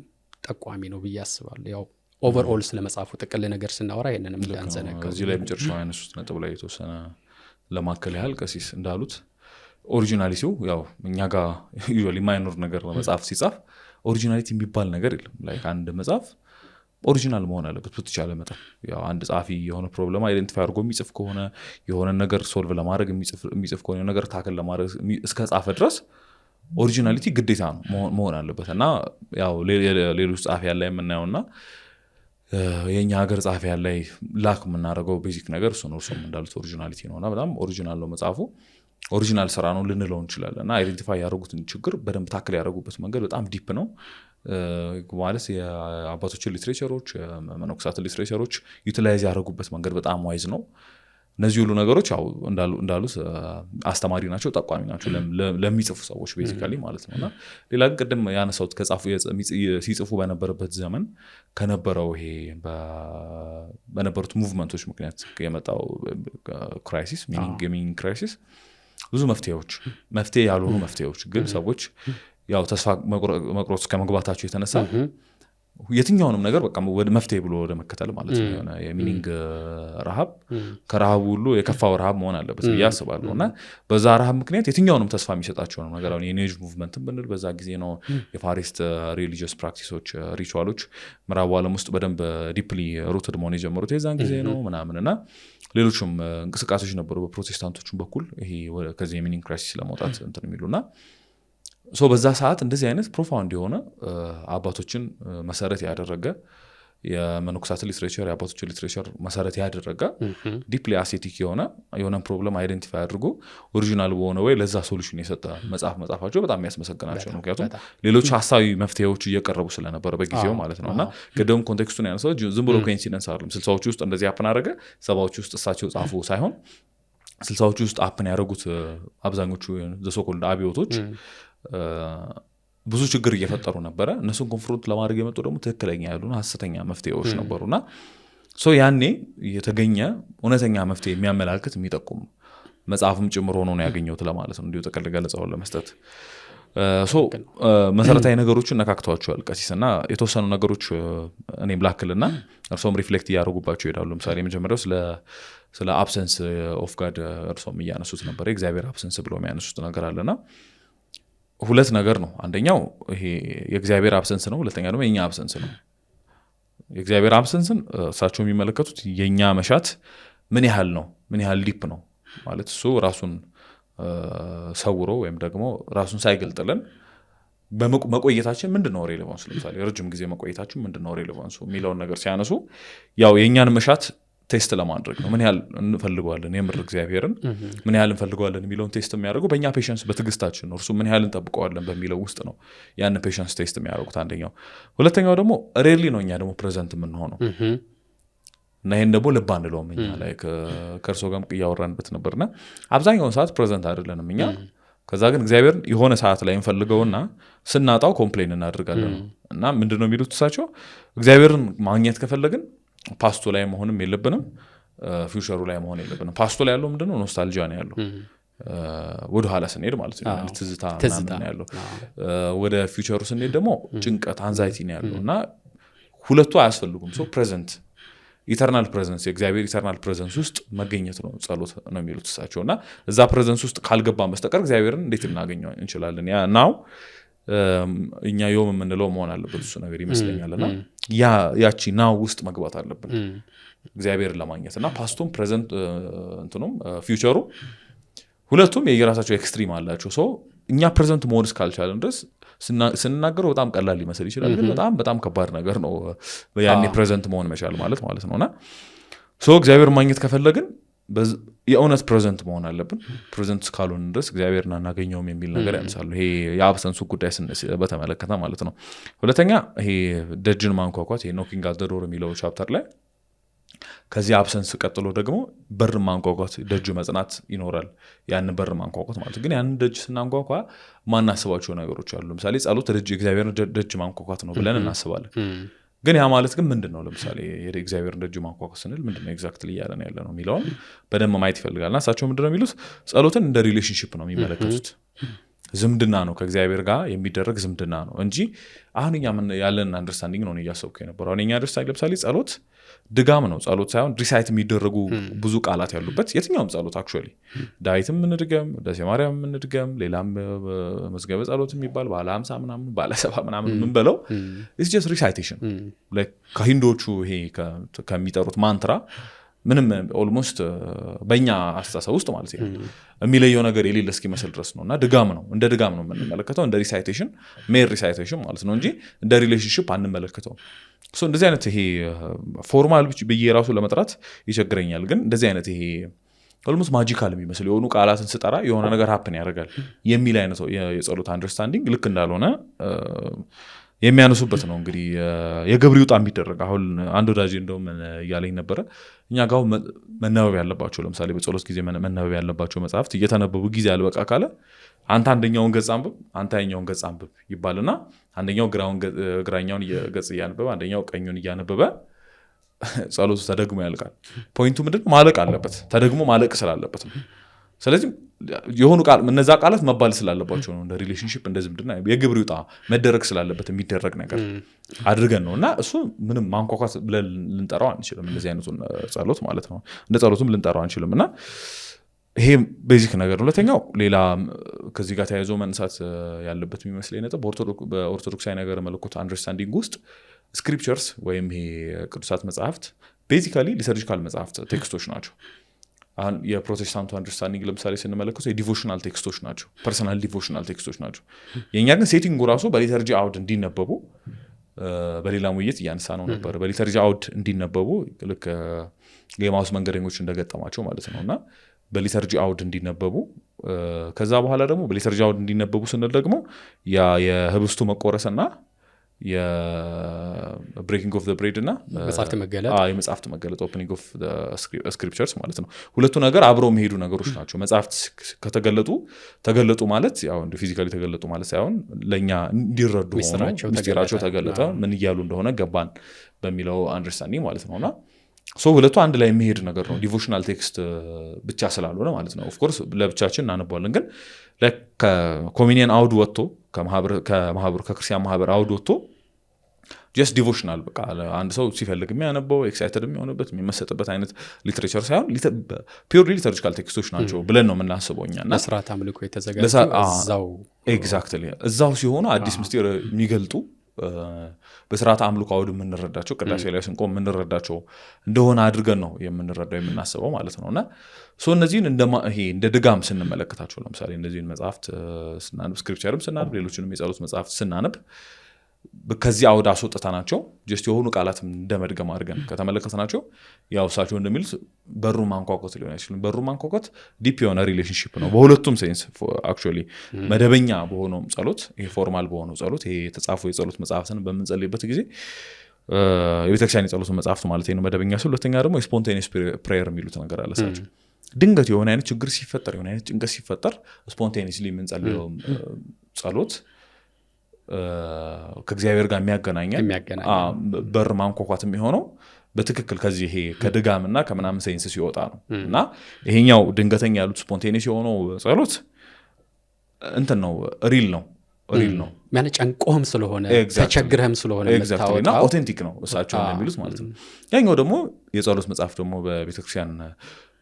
ጠቋሚ ነው ብዬ አስባለሁ። ያው ኦቨርኦል ስለመጽሐፉ ጥቅል ነገር ስናወራ ይሄንንም እንዳንዘነጋው እዚህ ላይ መጨረሻው ያነሱት ነጥብ ላይ የተወሰነ ለማከል ያህል ቀሲስ እንዳሉት ኦሪጂናሊቲው ያው እኛ ጋር ዩዥዋሊ ማይኖር ነገር መጽሐፍ ሲጻፍ ኦሪጂናሊቲ የሚባል ነገር የለም። ላይክ አንድ መጽሐፍ ኦሪጂናል መሆን አለበት በተቻለ መጠን። ያው አንድ ጻፊ የሆነ ፕሮብለም አይደንቲፋይ አድርጎ የሚጽፍ ከሆነ የሆነ ነገር ሶልቭ ለማድረግ የሚጽፍ ከሆነ የሆነ ነገር ታክል ለማድረግ እስከ ጻፈ ድረስ ኦሪጂናሊቲ ግዴታ ነው መሆን አለበት እና ያው ሌሎች ጻፊያን ላይ የምናየውና የኛ ሀገር ጻፊያን ላይ ላክ የምናደርገው ቤዚክ ነገር እሱ ነው። እርሱም እንዳሉት ኦሪጂናሊቲ ነውና በጣም ኦሪጂናል ነው መጽሐፉ። ኦሪጂናል ስራ ነው ልንለው እንችላለን እና አይደንቲፋይ ያደረጉትን ችግር በደንብ ታክል ያደረጉበት መንገድ በጣም ዲፕ ነው ማለት የአባቶችን ሊትሬቸሮች የመነኮሳት ሊትሬቸሮች ዩቲላይዝ ያደረጉበት መንገድ በጣም ዋይዝ ነው። እነዚህ ሁሉ ነገሮች ያው እንዳሉት አስተማሪ ናቸው፣ ጠቋሚ ናቸው ለሚጽፉ ሰዎች ቤዚካሊ ማለት ነውና ሌላ ግን ቅድም ያነሳሁት ሲጽፉ በነበረበት ዘመን ከነበረው ይሄ በነበሩት ሙቭመንቶች ምክንያት የመጣው ክራይሲስ ሚኒንግ ክራይሲስ ብዙ መፍትሄ ያልሆኑ መፍትሄዎች ግን ሰዎች ያው ተስፋ መቁረጥ ከመግባታቸው የተነሳ የትኛውንም ነገር በቃ ወደ መፍትሄ ብሎ ወደ መከተል ማለት ነው የሆነ የሚኒንግ ረሃብ ከረሃቡ ሁሉ የከፋው ረሃብ መሆን አለበት ብዬ አስባለሁ እና በዛ ረሃብ ምክንያት የትኛውንም ተስፋ የሚሰጣቸው ነው ነገር አሁን የኔጅ ሙቭመንትን ብንል በዛ ጊዜ ነው የፋሪስት ሪሊጂየስ ፕራክቲሶች ሪቹዋሎች ምዕራቡ ዓለም ውስጥ በደንብ ዲፕሊ ሩትድ መሆን የጀመሩት የዛን ጊዜ ነው ምናምን እና ሌሎችም እንቅስቃሴዎች ነበሩ በፕሮቴስታንቶቹም በኩል ይሄ ከዚህ የሚኒንግ ክራይሲስ ለመውጣት እንትን የሚሉና በዛ ሰዓት እንደዚህ አይነት ፕሮፋውንድ የሆነ አባቶችን መሰረት ያደረገ የመነኮሳት ሊትሬቸር የአባቶችን ሊትሬቸር መሰረት ያደረገ ዲፕሊ አሴቲክ የሆነ ፕሮብለም አይደንቲፋይ አድርጎ ኦሪጂናል በሆነ ወይ ለዛ ሶሉሽን የሰጠ መጽሐፋቸው በጣም የሚያስመሰግናቸው ነው። ምክንያቱም ሌሎች ሀሳቢ መፍትሄዎች እየቀረቡ ስለነበረ በጊዜው ማለት ነው እና ቅድም ኮንቴክስቱን ያነሳው ዝም ብሎ ኮኢንሲደንስ አይደለም። 60ዎቹ ውስጥ እንደዚህ አፕን አደረገ 70ዎቹ ውስጥ እሳቸው ጻፉ ሳይሆን 60ዎቹ ውስጥ አፕን ያደረጉት አብዛኞቹ ዘሶኮልድ አብዮቶች ብዙ ችግር እየፈጠሩ ነበረ። እነሱን ኮንፍሮንት ለማድረግ የመጡ ደግሞ ትክክለኛ ያሉና ሐሰተኛ መፍትሄዎች ነበሩና ያኔ የተገኘ እውነተኛ መፍትሄ የሚያመላክት የሚጠቁም መጽሐፍም ጭምር ሆኖ ነው ያገኘሁት ለማለት ነው። እንዲሁ ጠቅል ገለጻውን ለመስጠት መሰረታዊ ነገሮችን ነካክተዋቸዋል ቀሲስና የተወሰኑ ነገሮች እኔም ላክልና እርሶም ሪፍሌክት እያደረጉባቸው ይሄዳሉ። ለምሳሌ የመጀመሪያው ስለ አብሰንስ ኦፍ ጋድ እርሶም እያነሱት ነበር። የእግዚአብሔር አብሰንስ ብሎ የሚያነሱት ነገር አለና ሁለት ነገር ነው። አንደኛው ይሄ የእግዚአብሔር አብሰንስ ነው። ሁለተኛ ደግሞ የኛ አብሰንስ ነው። የእግዚአብሔር አብሰንስን እሳቸው የሚመለከቱት የኛ መሻት ምን ያህል ነው፣ ምን ያህል ዲፕ ነው ማለት እሱ ራሱን ሰውሮ ወይም ደግሞ ራሱን ሳይገልጥልን በመቆየታችን ምንድነው ሬሌቫንሱ፣ ለምሳሌ ረጅም ጊዜ መቆየታችን ምንድነው ሬሌቫንሱ የሚለውን ነገር ሲያነሱ ያው የኛን መሻት ቴስት ለማድረግ ነው። ምን ያህል እንፈልገዋለን የምር እግዚአብሔርን ምን ያህል እንፈልገዋለን የሚለውን ቴስት የሚያደርጉ በእኛ ፔሸንስ በትዕግስታችን ነው። እርሱ ምን ያህል እንጠብቀዋለን በሚለው ውስጥ ነው ያን ፔሸንስ ቴስት የሚያደርጉት አንደኛው። ሁለተኛው ደግሞ ሬርሊ ነው እኛ ደግሞ ፕሬዘንት የምንሆነው እና ይህን ደግሞ ልብ አንለውም እኛ ላይ ከእርሶ ጋርም እያወራንበት ነበርና አብዛኛውን ሰዓት ፕሬዘንት አይደለንም እኛ። ከዛ ግን እግዚአብሔርን የሆነ ሰዓት ላይ እንፈልገውና ስናጣው ኮምፕሌን እናደርጋለን እና ምንድነው የሚሉት እሳቸው እግዚአብሔርን ማግኘት ከፈለግን ፓስቶ ላይ መሆንም የለብንም፣ ፊውቸሩ ላይ መሆን የለብንም። ፓስቶ ላይ ያለው ምንድነው ኖስታልጂያ ነው ያለው ወደ ኋላ ስንሄድ ማለት ነው ትዝታ ምናምን ያለው። ወደ ፊውቸሩ ስንሄድ ደግሞ ጭንቀት አንዛይቲ ነው ያለው እና ሁለቱ አያስፈልጉም። ፕሬዘንት ኢተርናል ፕሬዘንስ የእግዚአብሔር ኢተርናል ፕሬዘንስ ውስጥ መገኘት ነው ጸሎት ነው የሚሉት እሳቸው እና እዛ ፕሬዘንስ ውስጥ ካልገባን በስተቀር እግዚአብሔርን እንዴት ልናገኘው እንችላለን? ያ ናው እኛ ዮም የምንለው መሆን አለበት እሱ ነገር ይመስለኛልና ያቺ ናው ውስጥ መግባት አለብን እግዚአብሔርን ለማግኘት እና ፓስቱም ፕሬዘንት እንትኑም ፊውቸሩ ሁለቱም የየራሳቸው ኤክስትሪም አላቸው። እኛ ፕሬዘንት መሆን እስካልቻለን ድረስ ስንናገረው በጣም ቀላል ሊመስል ይችላል፣ ግን በጣም ከባድ ነገር ነው ያኔ ፕሬዘንት መሆን መቻል ማለት ነውና እግዚአብሔር ማግኘት ከፈለግን የእውነት ፕሬዘንት መሆን አለብን። ፕሬዘንት ካልሆን ድረስ እግዚአብሔርን አናገኘውም የሚል ነገር ያነሳሉ። ይሄ የአብሰንሱ ጉዳይ በተመለከተ ማለት ነው። ሁለተኛ ይሄ ደጅን ማንኳኳት ይሄ ኖኪንግ አት ዘ ዶር የሚለው ቻፕተር ላይ ከዚህ አብሰንስ ቀጥሎ ደግሞ በር ማንኳኳት ደጅ መጽናት ይኖራል። ያን በር ማንኳኳት ማለት ግን ያን ደጅ ስናንኳኳ ማናስባቸው ነገሮች አሉ። ለምሳሌ ጸሎት እግዚአብሔርን ደጅ ማንኳኳት ነው ብለን እናስባለን። ግን ያ ማለት ግን ምንድነው ለምሳሌ የእግዚአብሔር ደጅ ማንኳኳት ስንል ምንድነው ኤግዛክትሊ እያለን ያለ ነው የሚለውን በደንብ ማየት ይፈልጋልና እሳቸው ምንድነው የሚሉት ጸሎትን እንደ ሪሌሽንሺፕ ነው የሚመለከቱት። ዝምድና ነው ከእግዚአብሔር ጋር የሚደረግ ዝምድና ነው እንጂ አሁን እኛ ያለን አንደርስታንዲንግ ነው እያሰብኩ የነበረው። አሁን እኛ አንደርስታንዲንግ ለምሳሌ ጸሎት ድጋም ነው። ጸሎት ሳይሆን ሪሳይት የሚደረጉ ብዙ ቃላት ያሉበት የትኛውም ጸሎት አክቹዋሊ ዳዊትም እንድገም፣ ውዳሴ ማርያም እንድገም፣ ሌላም መዝገበ ጸሎት የሚባል ባለ 50 ምናምን ባለ 70 ምናምን ምን በለው ኢትስ ጀስት ሪሳይቴሽን ላይክ ከሂንዶቹ ይሄ ከሚጠሩት ማንትራ ምንም ኦልሞስት በእኛ አስተሳሰብ ውስጥ ማለት ነው የሚለየው ነገር የሌለ እስኪመስል ድረስ ነው። እና ድጋም ነው እንደ ድጋም ነው የምንመለከተው እንደ ሪሳይቴሽን ሜር ሪሳይቴሽን ማለት ነው እንጂ እንደ ሪሌሽንሽፕ አንመለከተው። እንደዚህ አይነት ይሄ ፎርማል ብዬ ራሱ ለመጥራት ይቸግረኛል። ግን እንደዚህ አይነት ይሄ ኦልሞስት ማጂካል የሚመስል የሆኑ ቃላትን ስጠራ የሆነ ነገር ሀፕን ያደርጋል የሚል አይነት የጸሎት አንደርስታንዲንግ ልክ እንዳልሆነ የሚያነሱበት ነው። እንግዲህ የግብር ይውጣ የሚደረግ አሁን አንድ ወዳጅ እንደውም እያለኝ ነበረ እኛ ጋር መነበብ ያለባቸው ለምሳሌ በጸሎት ጊዜ መነበብ ያለባቸው መጽሐፍት እየተነበቡ ጊዜ አልበቃ ካለ አንተ አንደኛውን ገጽ አንብብ፣ አንተ ያኛውን ገጽ አንብብ ይባልና አንደኛው ግራኛውን ገጽ እያነበበ አንደኛው ቀኙን እያነበበ ጸሎቱ ተደግሞ ያልቃል። ፖይንቱ ምንድነው? ማለቅ አለበት፣ ተደግሞ ማለቅ ስላለበት ነው። ስለዚህ የሆኑ እነዛ ቃላት መባል ስላለባቸው ነው። እንደ ሪሌሽንሺፕ እንደ ዝምድና የግብር ይውጣ መደረግ ስላለበት የሚደረግ ነገር አድርገን ነው። እና እሱ ምንም ማንኳኳት ብለን ልንጠራው አንችልም። እንደዚህ አይነቱን ጸሎት ማለት ነው እንደ ጸሎቱም ልንጠራው አንችልም። እና ይሄ ቤዚክ ነገር ነው። ሁለተኛው ሌላ ከዚህ ጋር ተያይዞ መንሳት ያለበት የሚመስለኝ ነጥብ በኦርቶዶክሳዊ ነገር መለኮት አንደርስታንዲንግ ውስጥ ስክሪፕቸርስ ወይም ይሄ ቅዱሳት መጽሐፍት ቤዚካሊ ሊተርጂካል መጽሐፍት ቴክስቶች ናቸው። አሁን የፕሮቴስታንቱ አንደርስታንዲንግ ለምሳሌ ስንመለከቱ የዲቮሽናል ቴክስቶች ናቸው፣ ፐርሰናል ዲቮሽናል ቴክስቶች ናቸው። የእኛ ግን ሴቲንጉ ራሱ በሊተርጂ አውድ እንዲነበቡ በሌላ ውይይት እያነሳ ነው ነበር። በሊተርጂ አውድ እንዲነበቡ ልክ የኤማሁስ መንገደኞች እንደገጠማቸው ማለት ነው። እና በሊተርጂ አውድ እንዲነበቡ ከዛ በኋላ ደግሞ በሊተርጂ አውድ እንዲነበቡ ስንል ደግሞ የህብስቱ መቆረስና የብሬኪንግ ኦፍ ብሬድ እና የመጽሐፍት መገለጥ ኦፕኒንግ ኦፍ ስክሪፕቸርስ ማለት ነው። ሁለቱ ነገር አብረው የሚሄዱ ነገሮች ናቸው። መጽሐፍት ተገለጡ ማለት ያው እንደ ፊዚካሊ ተገለጡ ማለት ሳይሆን ለእኛ እንዲረዱ ሆኖ ምስጢራቸው ተገለጠ፣ ምን እያሉ እንደሆነ ገባን በሚለው አንደርስታንዲንግ ማለት ነውና ሁለቱ አንድ ላይ የሚሄድ ነገር ነው። ዲቮሽናል ቴክስት ብቻ ስላልሆነ ማለት ነው። ኦፍኮርስ ለብቻችን እናነባለን። ግን ከኮሚኒየን አውድ ወጥቶ ከማህበሩ ከክርስቲያን ማህበር አውድ ወጥቶ ጀስት ዲቮሽናል በቃ አንድ ሰው ሲፈልግ የሚያነበው ኤክሳይትድ የሚሆንበት የሚመሰጥበት አይነት ሊትሬቸር ሳይሆን ፒውርሊ ሊተርጂካል ቴክስቶች ናቸው ብለን ነው የምናስበው እኛ። እና ለስርዓት አምልኮ የተዘጋጁ ኤግዛክትሊ እዛው ሲሆኑ አዲስ ምስጢር የሚገልጡ በስርዓት አምልኮ አውድ የምንረዳቸው ቅዳሴ ላይ ስንቆም የምንረዳቸው እንደሆነ አድርገን ነው የምንረዳው የምናስበው ማለት ነው። እና እነዚህን እንደ ድጋም ስንመለከታቸው ለምሳሌ እነዚህን መጽሐፍት ስናነብ ስክሪፕቸርም ስናነብ ሌሎችንም የጸሎት መጽሐፍት ስናነብ ከዚህ አውድ አስወጥተናቸው ጀስት የሆኑ ቃላትም እንደመድገም አድርገን ከተመለከትናቸው ያው እሳቸው እንደሚሉት በሩ ማንኳኳት ሊሆን አይችልም። በሩ ማንኳኳት ዲፕ የሆነ ሪሌሽንሺፕ ነው በሁለቱም ሴንስ። አክቹዋሊ መደበኛ በሆነውም ጸሎት ይሄ ፎርማል በሆነው ጸሎት ይሄ የተጻፉ የጸሎት መጽሐፍትን በምንጸልይበት ጊዜ የቤተክርስቲያን የጸሎት መጽሐፍት ማለት ነው መደበኛ ሲሆን፣ ሁለተኛ ደግሞ ስፖንቴኒየስ ፕሬየር የሚሉት ነገር አለ። እሳቸው ድንገት የሆነ አይነት ችግር ሲፈጠር የሆነ አይነት ጭንቀት ሲፈጠር ስፖንቴኒየስሊ የምንጸልየው ጸሎት ከእግዚአብሔር ጋር የሚያገናኘን በር ማንኳኳት የሚሆነው በትክክል ከዚህ ይሄ ከድጋምና ከምናምን ሳይንስ ሲወጣ ነው። እና ይሄኛው ድንገተኛ ያሉት ስፖንቴኒየስ የሆነው ጸሎት እንትን ነው ሪል ነው ማለት ጨንቆህም ስለሆነ ተቸግረህም ስለሆነ እና ኦቴንቲክ ነው እሳቸው እንደሚሉት ማለት ነው። ያኛው ደግሞ የጸሎት መጽሐፍ ደግሞ በቤተክርስቲያን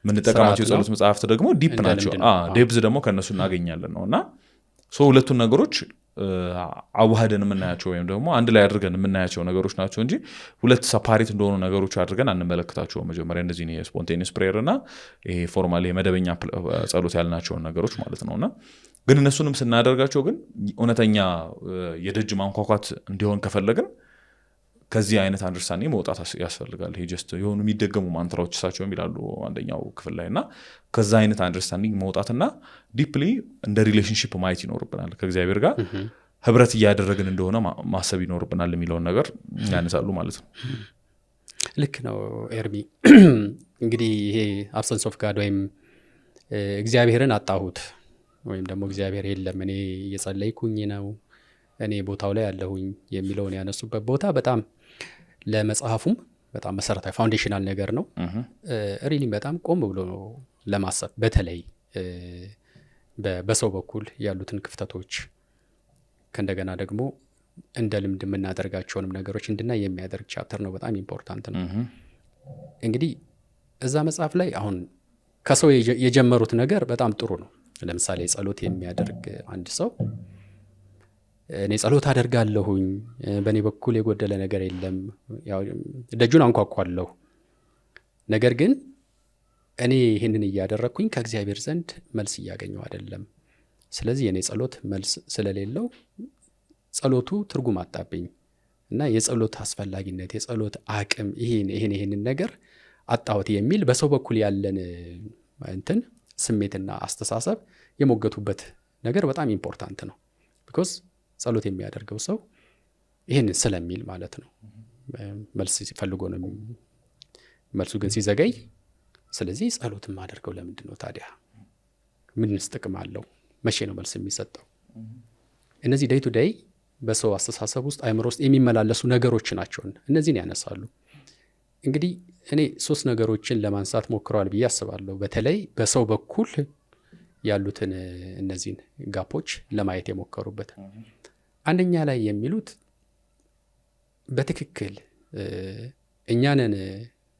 የምንጠቀማቸው የጸሎት መጽሐፍት ደግሞ ዲፕ ናቸው። ዴፕዝ ደግሞ ከእነሱ እናገኛለን ነው። እና ሁለቱን ነገሮች አዋህደን የምናያቸው ወይም ደግሞ አንድ ላይ አድርገን የምናያቸው ነገሮች ናቸው እንጂ ሁለት ሰፓሬት እንደሆኑ ነገሮች አድርገን አንመለከታቸው። መጀመሪያ እንደዚህ ስፖንቴኒየስ ፕሬየር እና ይሄ ፎርማል የመደበኛ ጸሎት ያልናቸውን ነገሮች ማለት ነውና ግን እነሱንም ስናደርጋቸው ግን እውነተኛ የደጅ ማንኳኳት እንዲሆን ከፈለግን ከዚህ አይነት አንደርስታንዲንግ መውጣት ያስፈልጋል። ይሄ ጀስት የሆኑ የሚደገሙ ማንትራዎች እሳቸው ይላሉ አንደኛው ክፍል ላይ እና ከዛ አይነት አንደርስታንዲንግ መውጣትና ዲፕሊ እንደ ሪሌሽንሺፕ ማየት ይኖርብናል። ከእግዚአብሔር ጋር ህብረት እያደረግን እንደሆነ ማሰብ ይኖርብናል የሚለውን ነገር ያነሳሉ ማለት ነው። ልክ ነው ኤርሚ። እንግዲህ ይሄ አብሰንስ ኦፍ ጋድ ወይም እግዚአብሔርን አጣሁት ወይም ደግሞ እግዚአብሔር የለም እኔ እየጸለይኩኝ ነው እኔ ቦታው ላይ ያለሁኝ የሚለውን ያነሱበት ቦታ በጣም ለመጽሐፉም በጣም መሰረታዊ ፋውንዴሽናል ነገር ነው። ሪሊ በጣም ቆም ብሎ ለማሰብ በተለይ በሰው በኩል ያሉትን ክፍተቶች ከእንደገና ደግሞ እንደ ልምድ የምናደርጋቸውንም ነገሮች እንድናይ የሚያደርግ ቻፕተር ነው። በጣም ኢምፖርታንት ነው። እንግዲህ እዛ መጽሐፍ ላይ አሁን ከሰው የጀመሩት ነገር በጣም ጥሩ ነው። ለምሳሌ ጸሎት የሚያደርግ አንድ ሰው እኔ ጸሎት አደርጋለሁኝ፣ በእኔ በኩል የጎደለ ነገር የለም፣ ደጁን አንኳኳለሁ፣ ነገር ግን እኔ ይህንን እያደረግኩኝ ከእግዚአብሔር ዘንድ መልስ እያገኘው አይደለም። ስለዚህ የእኔ ጸሎት መልስ ስለሌለው ጸሎቱ ትርጉም አጣብኝ እና የጸሎት አስፈላጊነት፣ የጸሎት አቅም ይህንን ነገር አጣሁት የሚል በሰው በኩል ያለን እንትን ስሜትና አስተሳሰብ የሞገቱበት ነገር በጣም ኢምፖርታንት ነው። ቢኮዝ ጸሎት የሚያደርገው ሰው ይህንን ስለሚል ማለት ነው። መልስ ፈልጎ ነው፣ መልሱ ግን ሲዘገይ፣ ስለዚህ ጸሎት የማደርገው ለምንድን ነው ታዲያ? ምንስ ጥቅም አለው? መቼ ነው መልስ የሚሰጠው? እነዚህ ዴይ ቱ ዴይ በሰው አስተሳሰብ ውስጥ አእምሮ ውስጥ የሚመላለሱ ነገሮች ናቸው። እነዚህን ያነሳሉ። እንግዲህ እኔ 3 ነገሮችን ለማንሳት ሞክረዋል ብዬ አስባለሁ። በተለይ በሰው በኩል ያሉትን እነዚህን ጋፖች ለማየት የሞከሩበት አንደኛ ላይ የሚሉት በትክክል እኛንን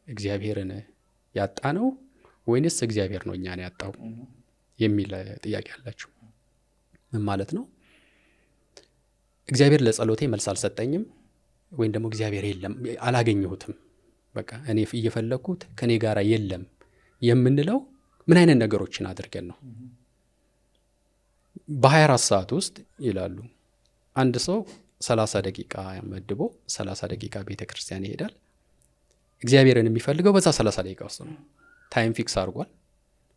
እግዚአብሔርን ያጣ ነው ወይንስ እግዚአብሔር ነው እኛን ያጣው የሚል ጥያቄ አላቸው። ምን ማለት ነው? እግዚአብሔር ለጸሎቴ መልስ አልሰጠኝም ወይም ደግሞ እግዚአብሔር የለም አላገኘሁትም፣ በቃ እኔ እየፈለግኩት ከኔ ጋር የለም የምንለው ምን አይነት ነገሮችን አድርገን ነው? በ24 ሰዓት ውስጥ ይላሉ አንድ ሰው 30 ደቂቃ መድቦ 30 ደቂቃ ቤተ ክርስቲያን ይሄዳል። እግዚአብሔርን የሚፈልገው በዛ 30 ደቂቃ ውስጥ ነው። ታይም ፊክስ አድርጓል።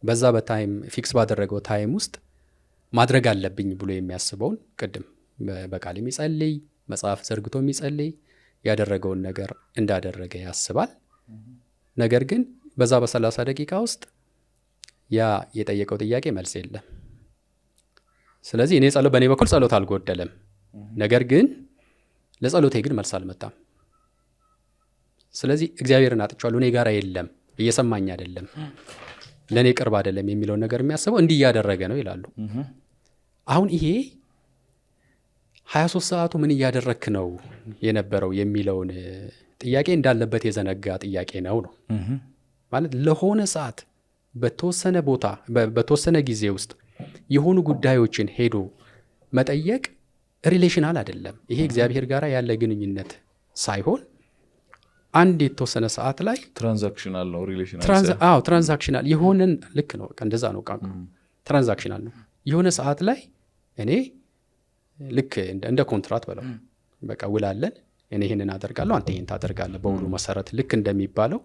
በዛ በታይም ፊክስ ባደረገው ታይም ውስጥ ማድረግ አለብኝ ብሎ የሚያስበውን ቅድም በቃል የሚጸልይ መጽሐፍ ዘርግቶ የሚጸልይ ያደረገውን ነገር እንዳደረገ ያስባል። ነገር ግን በዛ በ30 ደቂቃ ውስጥ ያ የጠየቀው ጥያቄ መልስ የለም። ስለዚህ በእኔ በኩል ጸሎት አልጎደለም፣ ነገር ግን ለጸሎቴ ግን መልስ አልመጣም። ስለዚህ እግዚአብሔርን አጥቻለሁ፣ እኔ ጋር የለም፣ እየሰማኝ አይደለም፣ ለእኔ ቅርብ አይደለም የሚለውን ነገር የሚያስበው እንዲህ እያደረገ ነው ይላሉ። አሁን ይሄ 23 ሰዓቱ ምን እያደረክ ነው የነበረው የሚለውን ጥያቄ እንዳለበት የዘነጋ ጥያቄ ነው ማለት ለሆነ ሰዓት በተወሰነ ቦታ በተወሰነ ጊዜ ውስጥ የሆኑ ጉዳዮችን ሄዶ መጠየቅ ሪሌሽናል አይደለም። ይሄ እግዚአብሔር ጋር ያለ ግንኙነት ሳይሆን አንድ የተወሰነ ሰዓት ላይ ትራንዛክሽናል ነው። ትራንዛክሽናል የሆነን ልክ ነው። እንደዛ ነው ቃሉ። ትራንዛክሽናል ነው። የሆነ ሰዓት ላይ እኔ ልክ እንደ ኮንትራት በለው በቃ ውላለን፣ እኔ ይህንን አደርጋለሁ፣ አንተ ይህን ታደርጋለህ። በውሉ መሰረት ልክ እንደሚባለው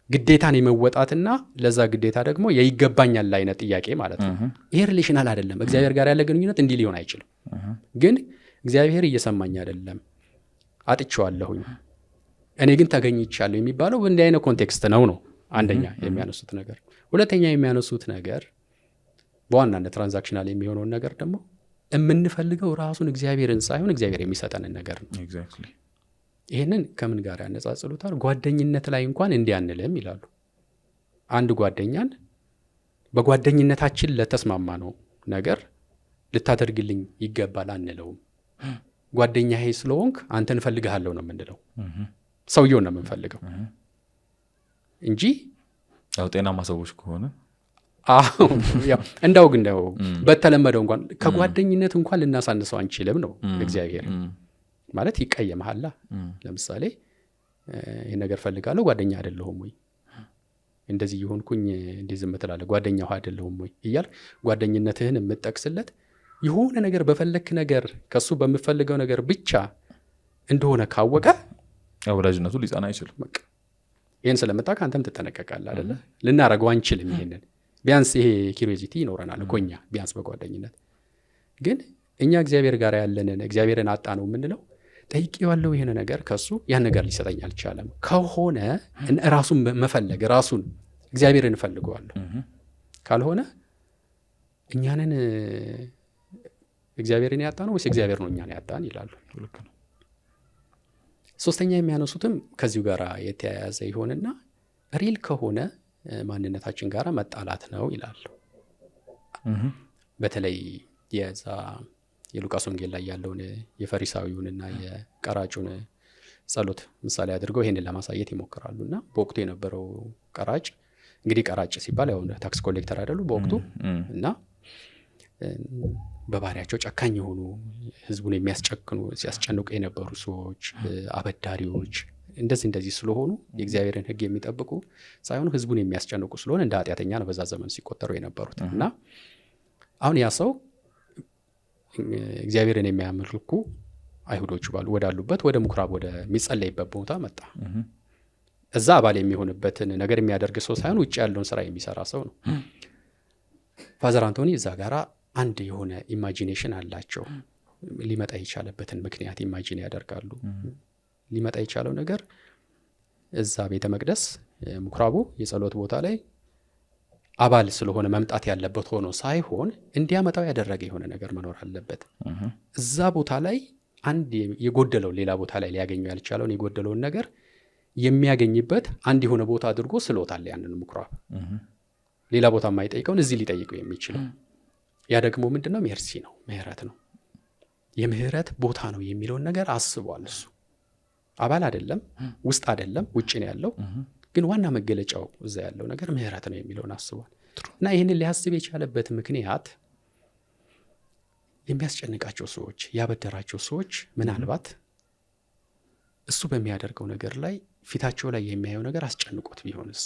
ግዴታን የመወጣትና ለዛ ግዴታ ደግሞ የይገባኛል አይነት ጥያቄ ማለት ነው። ይሄ ሪሌሽናል አይደለም። እግዚአብሔር ጋር ያለ ግንኙነት እንዲህ ሊሆን አይችልም። ግን እግዚአብሔር እየሰማኝ አይደለም፣ አጥቼዋለሁኝ፣ እኔ ግን ተገኝቻለሁ የሚባለው በእንዲህ አይነት ኮንቴክስት ነው አንደኛ የሚያነሱት ነገር። ሁለተኛ የሚያነሱት ነገር በዋናነት ትራንዛክሽናል የሚሆነውን ነገር ደግሞ የምንፈልገው ራሱን እግዚአብሔርን ሳይሆን እግዚአብሔር የሚሰጠንን ነገር ነው። ይህንን ከምን ጋር ያነጻጽሉታል? ጓደኝነት ላይ እንኳን እንዲህ አንልም ይላሉ። አንድ ጓደኛን በጓደኝነታችን ለተስማማ ነው ነገር ልታደርግልኝ ይገባል አንለውም። ጓደኛዬ ስለሆንክ አንተን እፈልግሃለሁ ነው የምንለው። ሰውየውን ነው የምንፈልገው እንጂ ያው ጤናማ ሰዎች ከሆነ እንዳው ግን ነው በተለመደው እንኳን ከጓደኝነት እንኳን ልናሳንሰው አንችልም ነው። እግዚአብሔር ማለት ይቀየምሃላ። ለምሳሌ ይሄን ነገር ፈልጋለሁ፣ ጓደኛ አይደለሁም ወይ? እንደዚህ ይሆንኩኝ እንዲህ ዝም ትላለህ፣ ጓደኛው አይደለሁም ወይ እያል ጓደኝነትህን የምትጠቅስለት የሆነ ነገር በፈለክ ነገር ከሱ በምፈልገው ነገር ብቻ እንደሆነ ካወቀ ወዳጅነቱ ሊጸና አይችልም። በቃ ይሄን ስለመጣ አንተም ትጠነቀቃለህ አይደለ? ልናረገው አንችልም። ይሄንን ቢያንስ ይሄ ኪሪዮሲቲ ይኖረናል እኮ እኛ ቢያንስ በጓደኝነት። ግን እኛ እግዚአብሔር ጋር ያለንን እግዚአብሔርን አጣ ነው የምንለው። ጠይቄዋለሁ ይሄን ነገር ከሱ ያን ነገር ሊሰጠኝ አልቻለም ከሆነ ራሱን መፈለግ ራሱን እግዚአብሔርን እፈልገዋለሁ። ካልሆነ እኛንን እግዚአብሔርን ያጣ ነው ወይስ እግዚአብሔር ነው እኛን ያጣን ይላሉ። ሶስተኛ የሚያነሱትም ከዚሁ ጋር የተያያዘ ይሆንና ሪል ከሆነ ማንነታችን ጋር መጣላት ነው ይላሉ። በተለይ የዛ የሉቃስ ወንጌል ላይ ያለውን የፈሪሳዊውንና የቀራጩን ጸሎት ምሳሌ አድርገው ይሄንን ለማሳየት ይሞክራሉና በወቅቱ የነበረው ቀራጭ እንግዲህ ቀራጭ ሲባል ያው ታክስ ኮሌክተር አይደሉ በወቅቱ እና በባህሪያቸው ጨካኝ የሆኑ ህዝቡን ሲያስጨንቁ የነበሩ ሰዎች፣ አበዳሪዎች እንደዚህ ስለሆኑ የእግዚአብሔርን ሕግ የሚጠብቁ ሳይሆኑ ህዝቡን የሚያስጨንቁ ስለሆነ እንደ ኃጢአተኛ ነው በዛ ዘመን ሲቆጠሩ የነበሩት እና አሁን ያ ሰው እግዚአብሔርን የሚያመልኩ አይሁዶች ወዳሉበት ወደ ምኩራብ ወደሚጸለይበት ቦታ መጣ። እዛ አባል የሚሆንበትን ነገር የሚያደርግ ሰው ሳይሆን ውጭ ያለውን ስራ የሚሰራ ሰው ነው። ፋዘር አንቶኒ እዛ ጋራ አንድ የሆነ ኢማጂኔሽን አላቸው። ሊመጣ የቻለበትን ምክንያት ኢማጂን ያደርጋሉ። ሊመጣ የቻለው ነገር እዛ ቤተ መቅደስ ምኩራቡ የጸሎት ቦታ ላይ አባል ስለሆነ መምጣት ያለበት ሆኖ ሳይሆን እንዲያመጣው ያደረገ የሆነ ነገር መኖር አለበት። እዛ ቦታ ላይ አንድ የጎደለው ሌላ ቦታ ላይ ሊያገኘው ያልቻለውን የጎደለውን ነገር የሚያገኝበት አንድ የሆነ ቦታ አድርጎ ስሎታል ያንን ምኩራብ። ሌላ ቦታ የማይጠይቀውን እዚህ ሊጠይቀው የሚችለው ያ ደግሞ ምንድነው? ሜርሲ ነው፣ ምህረት ነው። የምህረት ቦታ ነው የሚለውን ነገር አስቧል። እሱ አባል አይደለም፣ ውስጥ አይደለም፣ ውጭ ነው ያለው። ግን ዋና መገለጫው እዛ ያለው ነገር ምህረት ነው የሚለውን አስቧል። እና ይህንን ሊያስብ የቻለበት ምክንያት የሚያስጨንቃቸው ሰዎች፣ ያበደራቸው ሰዎች ምናልባት እሱ በሚያደርገው ነገር ላይ ፊታቸው ላይ የሚያየው ነገር አስጨንቆት ቢሆንስ?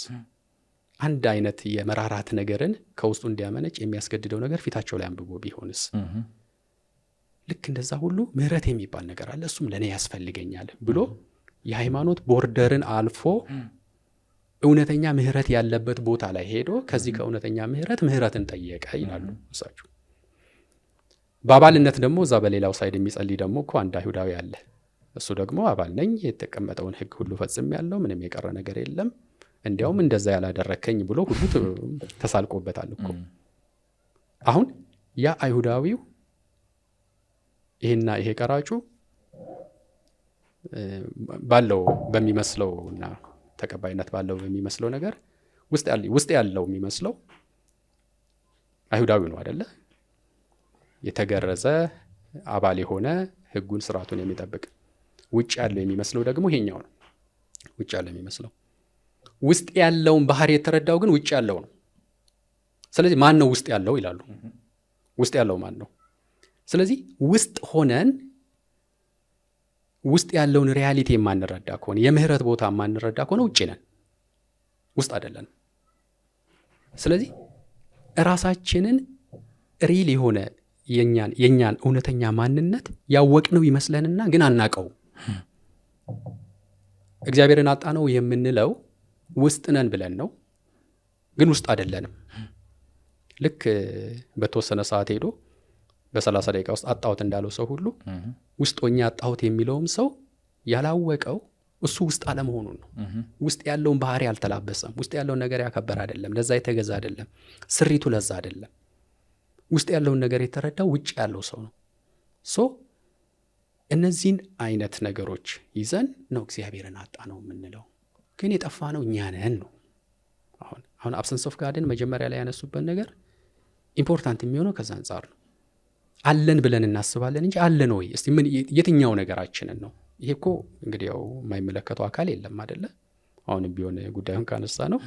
አንድ አይነት የመራራት ነገርን ከውስጡ እንዲያመነጭ የሚያስገድደው ነገር ፊታቸው ላይ አንብቦ ቢሆንስ? ልክ እንደዛ ሁሉ ምህረት የሚባል ነገር አለ፣ እሱም ለእኔ ያስፈልገኛል ብሎ የሃይማኖት ቦርደርን አልፎ እውነተኛ ምህረት ያለበት ቦታ ላይ ሄዶ ከዚህ ከእውነተኛ ምህረትን ጠየቀ ይላሉ እሳቸው። በአባልነት ደግሞ እዛ በሌላው ሳይድ የሚጸልይ ደግሞ እኮ አንድ አይሁዳዊ አለ። እሱ ደግሞ አባል ነኝ፣ የተቀመጠውን ሕግ ሁሉ ፈጽም ያለው ምንም የቀረ ነገር የለም፣ እንዲያውም እንደዛ ያላደረከኝ ብሎ ሁሉ ተሳልቆበታል እኮ። አሁን ያ አይሁዳዊው ይሄና ይሄ ቀራጩ ባለው በሚመስለውና ተቀባይነት ባለው በሚመስለው ነገር ውስጥ ያለው የሚመስለው አይሁዳዊ ነው አይደለ? የተገረዘ አባል የሆነ ሕጉን ስርዓቱን የሚጠብቅ። ውጭ ያለው የሚመስለው ደግሞ ይሄኛው ነው። ውጭ ያለው የሚመስለው ውስጥ ያለውን ባህሪ የተረዳው ግን ውጭ ያለው ነው። ስለዚህ ማን ነው ውስጥ ያለው ይላሉ። ውስጥ ያለው ማን ነው? ስለዚህ ውስጥ ሆነን ውስጥ ያለውን ሪያሊቲ የማንረዳ ከሆነ የምህረት ቦታ የማንረዳ ከሆነ ውጭ ነን፣ ውስጥ አይደለንም። ስለዚህ ራሳችንን ሪል የሆነ የኛን እውነተኛ ማንነት ያወቅነው ይመስለንና ግን አናቀው። እግዚአብሔርን አጣነው የምንለው ውስጥ ነን ብለን ነው፣ ግን ውስጥ አይደለንም። ልክ በተወሰነ ሰዓት ሄዶ በ30 ደቂቃ ውስጥ አጣሁት እንዳለው ሰው ሁሉ ውስጥ ሆኜ አጣሁት የሚለውም ሰው ያላወቀው እሱ ውስጥ አለመሆኑን ነው። ውስጥ ያለውን ባህሪ አልተላበሰም። ውስጥ ያለውን ነገር ያከበር አይደለም፣ ለዛ የተገዛ አይደለም፣ ስሪቱ ለዛ አይደለም። ውስጥ ያለውን ነገር የተረዳው ውጭ ያለው ሰው ነው። እነዚህን አይነት ነገሮች ይዘን ነው እግዚአብሔርን አጣ ነው የምንለው። ግን የጠፋ ነው እኛ ነን ነው። አሁን አብሰንስ ኦፍ ጋድን መጀመሪያ ላይ ያነሱበት ነገር ኢምፖርታንት የሚሆነው ከዛ አንጻር ነው። አለን ብለን እናስባለን እንጂ አለን ወይ? እስቲ ምን የትኛው ነገራችንን ነው? ይሄ እኮ እንግዲህ ያው የማይመለከተው አካል የለም አይደለ? አሁንም ቢሆን ጉዳዩን ካነሳ ነው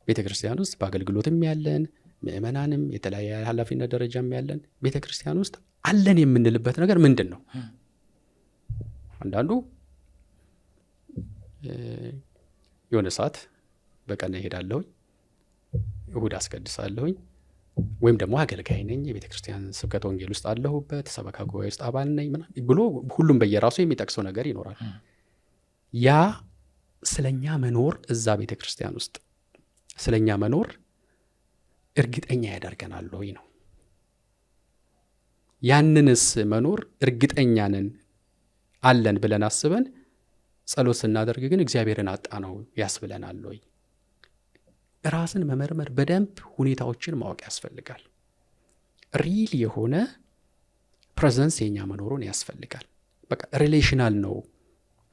ቤተክርስቲያን ውስጥ በአገልግሎትም ያለን ምእመናንም የተለያየ ኃላፊነት ደረጃም ያለን ቤተክርስቲያን ውስጥ አለን የምንልበት ነገር ምንድን ነው? አንዳንዱ የሆነ ሰዓት በቀን እሄዳለሁኝ፣ እሁድ አስቀድሳለሁኝ፣ ወይም ደግሞ አገልጋይ ነኝ፣ የቤተክርስቲያን ስብከተ ወንጌል ውስጥ አለሁበት፣ ሰበካ ጉባኤ ውስጥ አባል ነኝ ብሎ ሁሉም በየራሱ የሚጠቅሰው ነገር ይኖራል። ያ ስለኛ መኖር እዛ ቤተክርስቲያን ውስጥ ስለኛ መኖር እርግጠኛ ያደርገናል ወይ ነው። ያንንስ መኖር እርግጠኛ ነን አለን ብለን አስበን ጸሎት ስናደርግ ግን እግዚአብሔርን አጣ ነው ያስብለናል ወይ? ራስን መመርመር፣ በደንብ ሁኔታዎችን ማወቅ ያስፈልጋል። ሪል የሆነ ፕሬዘንስ የኛ መኖሩን ያስፈልጋል። በቃ ሪሌሽናል ነው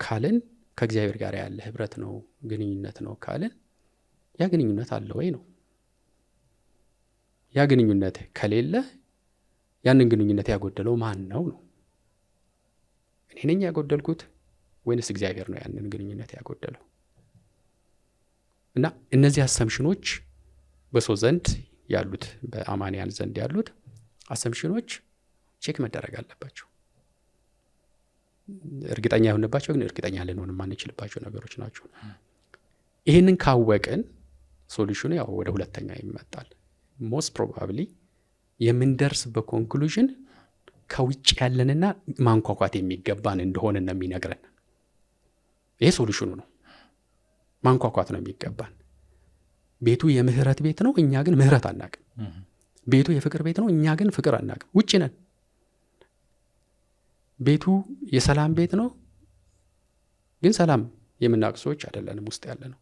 ካልን ከእግዚአብሔር ጋር ያለ ህብረት ነው ግንኙነት ነው ካልን ያ ግንኙነት አለ ወይ ነው። ያ ግንኙነት ከሌለ ያንን ግንኙነት ያጎደለው ማን ነው ነው? እኔ ነኝ ያጎደልኩት ወይንስ እግዚአብሔር ነው ያንን ግንኙነት ያጎደለው? እና እነዚህ አሰምሽኖች በሰው ዘንድ ያሉት በአማንያን ዘንድ ያሉት አሰምሽኖች ቼክ መደረግ አለባቸው። እርግጠኛ የሆነባቸው ግን እርግጠኛ ልንሆን ማንችልባቸው ነገሮች ናቸው። ይሄንን ካወቅን ሶሉሽኑ ያው ወደ ሁለተኛ ይመጣል። ሞስት ፕሮባብሊ የምንደርስበት ኮንክሉዥን ከውጭ ያለንና ማንኳኳት የሚገባን እንደሆነ ነው የሚነግረን። ይሄ ሶሉሽኑ ነው። ማንኳኳት ነው የሚገባን። ቤቱ የምህረት ቤት ነው፣ እኛ ግን ምህረት አናቅም። ቤቱ የፍቅር ቤት ነው፣ እኛ ግን ፍቅር አናቅም። ውጭ ነን። ቤቱ የሰላም ቤት ነው፣ ግን ሰላም የምናቅ ሰዎች አይደለንም ውስጥ ያለ ነው።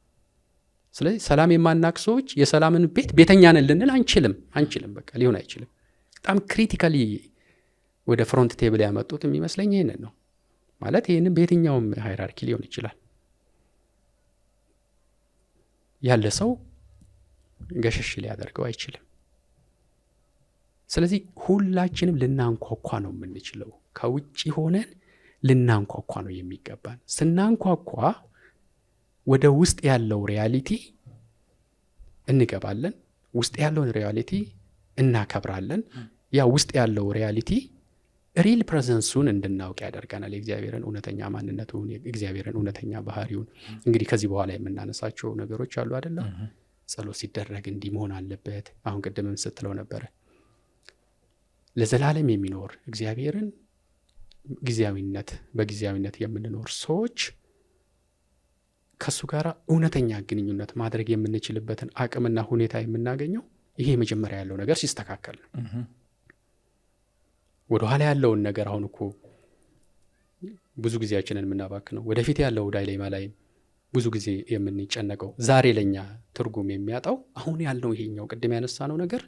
ስለዚህ ሰላም የማናቅ ሰዎች የሰላምን ቤት ቤተኛ ነን ልንል አንችልም። በቃ ሊሆን አይችልም። በጣም ክሪቲካሊ ወደ ፍሮንት ቴብል ያመጡት የሚመስለኝ ይሄንን ነው። ማለት ይሄንን በየትኛውም ሃይራርኪ ሊሆን ይችላል ያለ ሰው ገሸሽ ሊያደርገው አይችልም። ስለዚህ ሁላችንም ልናንኳኳ ነው የምንችለው። ከውጭ ሆነን ልናንኳኳ ነው የሚገባን። ስናንኳኳ ወደ ውስጥ ያለው ሪያሊቲ እንገባለን። ውስጥ ያለውን ሪያሊቲ እናከብራለን። ያ ውስጥ ያለው ሪያሊቲ ሪል ፕሬዘንሱን እንድናውቅ ያደርገናል። የእግዚአብሔርን እውነተኛ ማንነቱን፣ የእግዚአብሔርን እውነተኛ ባህሪውን። እንግዲህ ከዚህ በኋላ የምናነሳቸው ነገሮች አሉ አይደለም? ጸሎት ሲደረግ እንዲህ መሆን አለበት። አሁን ቅድምም ስትለው ነበረ ለዘላለም የሚኖር እግዚአብሔርን በጊዜያዊነት የምንኖር ሰዎች ከሱ ጋር እውነተኛ ግንኙነት ማድረግ የምንችልበትን አቅምና ሁኔታ የምናገኘው ይሄ መጀመሪያ ያለው ነገር ሲስተካከል ነው። ወደ ኋላ ያለውን ነገር አሁን እኮ ብዙ ጊዜያችንን የምናባክነው ወደፊት ያለው ዳይሌማ ላይ ብዙ ጊዜ የምንጨነቀው ዛሬ ለኛ ትርጉም የሚያጣው አሁን ያለው ይሄኛው ቅድም ያነሳነው ነገር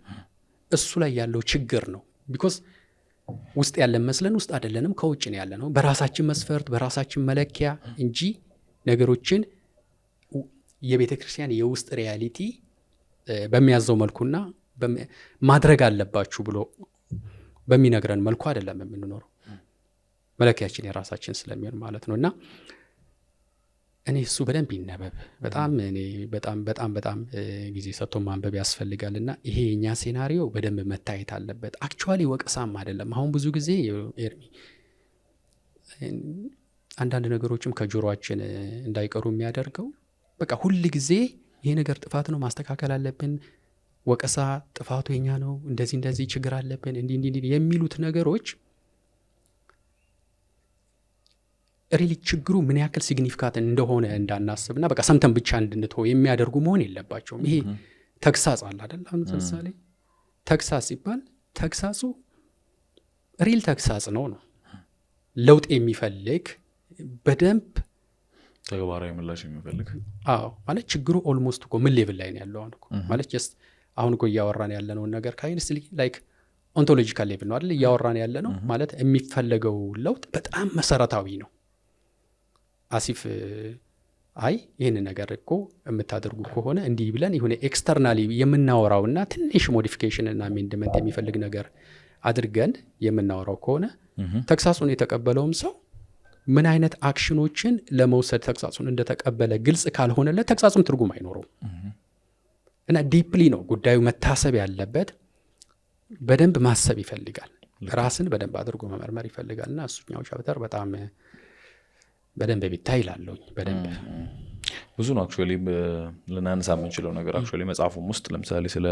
እሱ ላይ ያለው ችግር ነው። ቢኮዝ ውስጥ ያለን መስለን ውስጥ አይደለንም፣ ከውጭ ነው ያለነው። በራሳችን መስፈርት በራሳችን መለኪያ እንጂ ነገሮችን የቤተ ክርስቲያን የውስጥ ሪያሊቲ በሚያዘው መልኩና ማድረግ አለባችሁ ብሎ በሚነግረን መልኩ አይደለም የምንኖረው። መለኪያችን የራሳችን ስለሚሆን ማለት ነው። እና እኔ እሱ በደንብ ይነበብ በጣም ጊዜ ሰጥቶ ማንበብ ያስፈልጋል። እና ይሄ የኛ ሴናሪዮ በደንብ መታየት አለበት። አክቹዋሊ ወቀሳም አይደለም። አሁን ብዙ ጊዜ ኤርሚ አንዳንድ ነገሮችም ከጆሮአችን እንዳይቀሩ የሚያደርገው በቃ ሁል ጊዜ ይሄ ነገር ጥፋት ነው ማስተካከል አለብን፣ ወቀሳ ጥፋቱ የኛ ነው፣ እንደዚህ ችግር አለብን እንዲህ የሚሉት ነገሮች ሪሊ ችግሩ ምን ያክል ሲግኒፊካንት እንደሆነ እንዳናስብና በቃ ሰምተን ብቻ እንድንተው የሚያደርጉ መሆን የለባቸውም። ይሄ ተግሳጽ አለ አይደል? ለምሳሌ ተግሳጽ ሲባል ተግሳጹ ሪል ተግሳጽ ነው ለውጥ የሚፈልግ በደንብ ተግባራዊ ምላሽ የሚፈልግ ማለት ችግሩ ኦልሞስት እኮ ምን ሌቭል ላይ ነው ያለው ማለት ጀስት አሁን እኮ እያወራን ያለነውን ነገር ካይንስ ላይክ ኦንቶሎጂካል ሌቭል ነው አይደል እያወራን ያለነው። ማለት የሚፈለገው ለውጥ በጣም መሰረታዊ ነው። አሲፍ ይህን ነገር እኮ የምታደርጉ ከሆነ እንዲህ ብለን የሆነ ኤክስተርናሊ የምናወራውና ትንሽ ሞዲፊኬሽን እና አሜንድመንት የሚፈልግ ነገር አድርገን የምናወራው ከሆነ ተግሳጹን የተቀበለውም ሰው ምን አይነት አክሽኖችን ለመውሰድ ተግሳጹን እንደተቀበለ ግልጽ ካልሆነለት ተግሳጹም ትርጉም አይኖረውም። እና ዲፕሊ ነው ጉዳዩ መታሰብ ያለበት። በደንብ ማሰብ ይፈልጋል። ራስን በደንብ አድርጎ መመርመር ይፈልጋል። እና እሱኛው ቻፕተር በጣም በደንብ ቢታይ ይላለሁኝ። በደንብ ብዙ ነው አክቹዋሊ ልናነሳ የምንችለው ነገር። አክቹዋሊ መጽሐፉም ውስጥ ለምሳሌ ስለ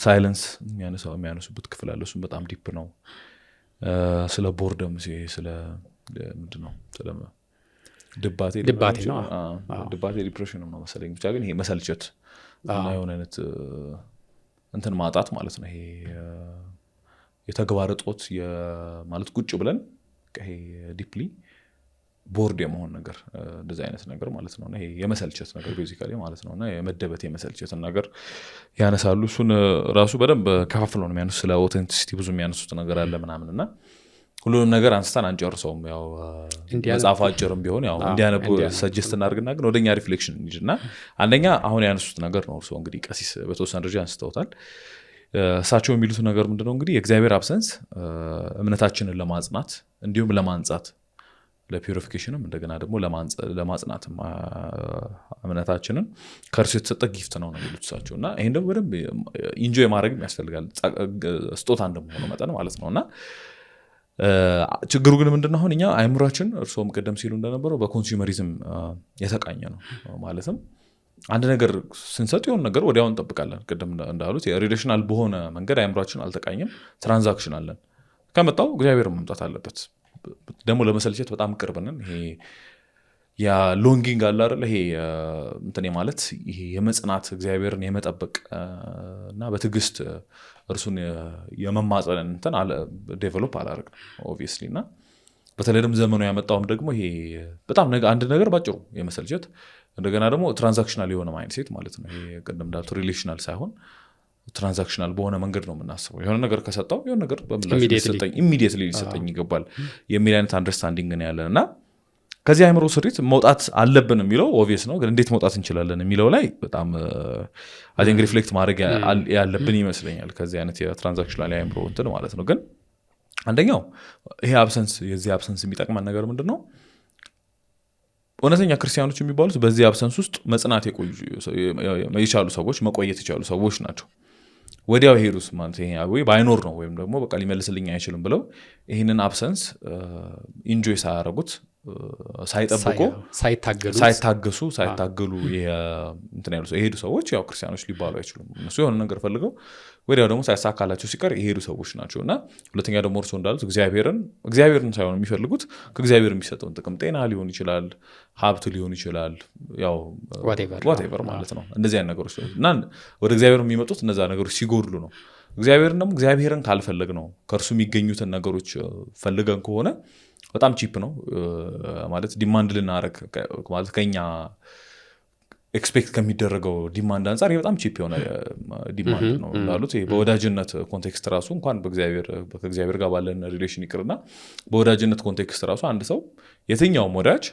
ሳይለንስ የሚያነሱበት ክፍል አለ። እሱም በጣም ዲፕ ነው። ስለ ቦርደም ስለ ምንድን ነው ስለ ድባቴ ዲፕሬሽን ነው መሰለኝ። ብቻ ግን ይሄ መሰልቸት እና የሆነ አይነት እንትን ማጣት ማለት ነው። ይሄ የተግባር እጦት ማለት ቁጭ ብለን ይሄ ዲፕሊ ቦርድ የመሆን ነገር እንደዚህ አይነት ነገር ማለት ነው። ይሄ የመሰልቸት ነገር ቤዚካሊ ማለት ነው። እና የመደበት የመሰልቸት ነገር ያነሳሉ። እሱን ራሱ በደንብ ከፋፍለው ነው የሚያነሱ። ስለ ኦቴንቲሲቲ ብዙ የሚያነሱት ነገር አለ ምናምን። እና ሁሉንም ነገር አንስተን አንጨርሰውም። ያው መጽሐፍ አጭርም ቢሆን ያው እንዲያነቡ ሰጀስት እናድርግና ግን ወደኛ ሪፍሌክሽን እንሂድና አንደኛ አሁን ያነሱት ነገር ነው። እርሶ እንግዲህ ቀሲስ በተወሰነ ደረጃ አንስተውታል። እሳቸው የሚሉት ነገር ምንድነው እንግዲህ የእግዚአብሔር አብሰንስ እምነታችንን ለማጽናት እንዲሁም ለማንጻት ለፒዩሪፊኬሽንም እንደገና ደግሞ ለማጽናትም እምነታችንን ከእርሱ የተሰጠ ጊፍት ነው የሚሉት እሳቸው እና ይሄን ደግሞ በደንብ ኢንጆይ ማድረግም ያስፈልጋል ስጦታ እንደመሆኑ መጠን ማለት ነው። እና ችግሩ ግን ምንድነው አሁን እኛ አእምሯችን እርሶም ቀደም ሲሉ እንደነበረው በኮንሱመሪዝም የተቃኘ ነው። ማለትም አንድ ነገር ስንሰጥ የሆነ ነገር ወዲያው እንጠብቃለን። ቅድም እንዳሉት ሪሌሽናል በሆነ መንገድ አእምሯችን አልተቃኘም። ትራንዛክሽን አለን። ከመጣው እግዚአብሔር መምጣት አለበት። ደግሞ ለመሰልቸት በጣም ቅርብ ነን። ይሄ ያ ሎንጊንግ አለ አይደል? ይሄ እንትን ማለት ይሄ የመጽናት እግዚአብሔርን የመጠበቅ እና በትዕግስት እርሱን የመማጸን እንትን ዴቨሎፕ አላደረግንም ኦብቪየስሊ። እና በተለይ ደግሞ ዘመኑ ያመጣውም ደግሞ ይሄ በጣም አንድ ነገር ባጭሩ የመሰልቸት እንደገና ደግሞ ትራንዛክሽናል የሆነ ማይንድሴት ማለት ነው። ይሄ ቅድም እንዳልኩት ሪሌሽናል ሳይሆን ትራንዛክሽናል በሆነ መንገድ ነው የምናስበው። የሆነ ነገር ከሰጠው የሆነ ነገር ኢሚዲየትሊ ሊሰጠኝ ይገባል የሚል አይነት አንደርስታንዲንግ ነው ያለን እና ከዚህ አእምሮ ስሪት መውጣት አለብን የሚለው ኦብቪየስ ነው። ግን እንዴት መውጣት እንችላለን የሚለው ላይ በጣም አይ ቲንክ ሪፍሌክት ማድረግ ያለብን ይመስለኛል። ከዚህ አይነት የትራንዛክሽናል አእምሮ እንትን ማለት ነው። ግን አንደኛው ይሄ አብሰንስ የዚህ አብሰንስ የሚጠቅመን ነገር ምንድን ነው? እውነተኛ ክርስቲያኖች የሚባሉት በዚህ አብሰንስ ውስጥ መጽናት የቻሉ ሰዎች መቆየት የቻሉ ሰዎች ናቸው። ወዲያው ሄዱስ ማለት ይሄ ወይ ባይኖር ነው ወይም ደግሞ በቃ ሊመልስልኝ አይችልም ብለው ይህንን አብሰንስ ኢንጆይ ሳያደርጉት ሳይጠብቁ ሳይታገሉ እንትን ያሉ የሄዱ ሰዎች ያው ክርስቲያኖች ሊባሉ አይችሉም። እነሱ የሆነ ነገር ፈልገው ወዲያው ደግሞ ሳይሳካላቸው ሲቀር የሄዱ ሰዎች ናቸው። እና ሁለተኛ ደግሞ እርሶ እንዳሉት እግዚአብሔርን ሳይሆን የሚፈልጉት ከእግዚአብሔር የሚሰጠውን ጥቅም ጤና ሊሆን ይችላል፣ ሀብት ሊሆን ይችላል፣ ያው ዋቴቨር ማለት ነው። እንደዚህ አይነት ነገሮች እና ወደ እግዚአብሔር የሚመጡት እነዛ ነገሮች ሲጎድሉ ነው። እግዚአብሔርን ካልፈለግ ነው ከእርሱ የሚገኙትን ነገሮች ፈልገን ከሆነ በጣም ቺፕ ነው ማለት ዲማንድ ልናረግ ማለት ከኛ ኤክስፔክት ከሚደረገው ዲማንድ አንጻር በጣም ቺፕ የሆነ ዲማንድ ነው እንዳሉት። በወዳጅነት ኮንቴክስት ራሱ እንኳን ከእግዚአብሔር ጋር ባለን ሪሌሽን ይቅርና በወዳጅነት ኮንቴክስት ራሱ አንድ ሰው የትኛውም ወዳጅ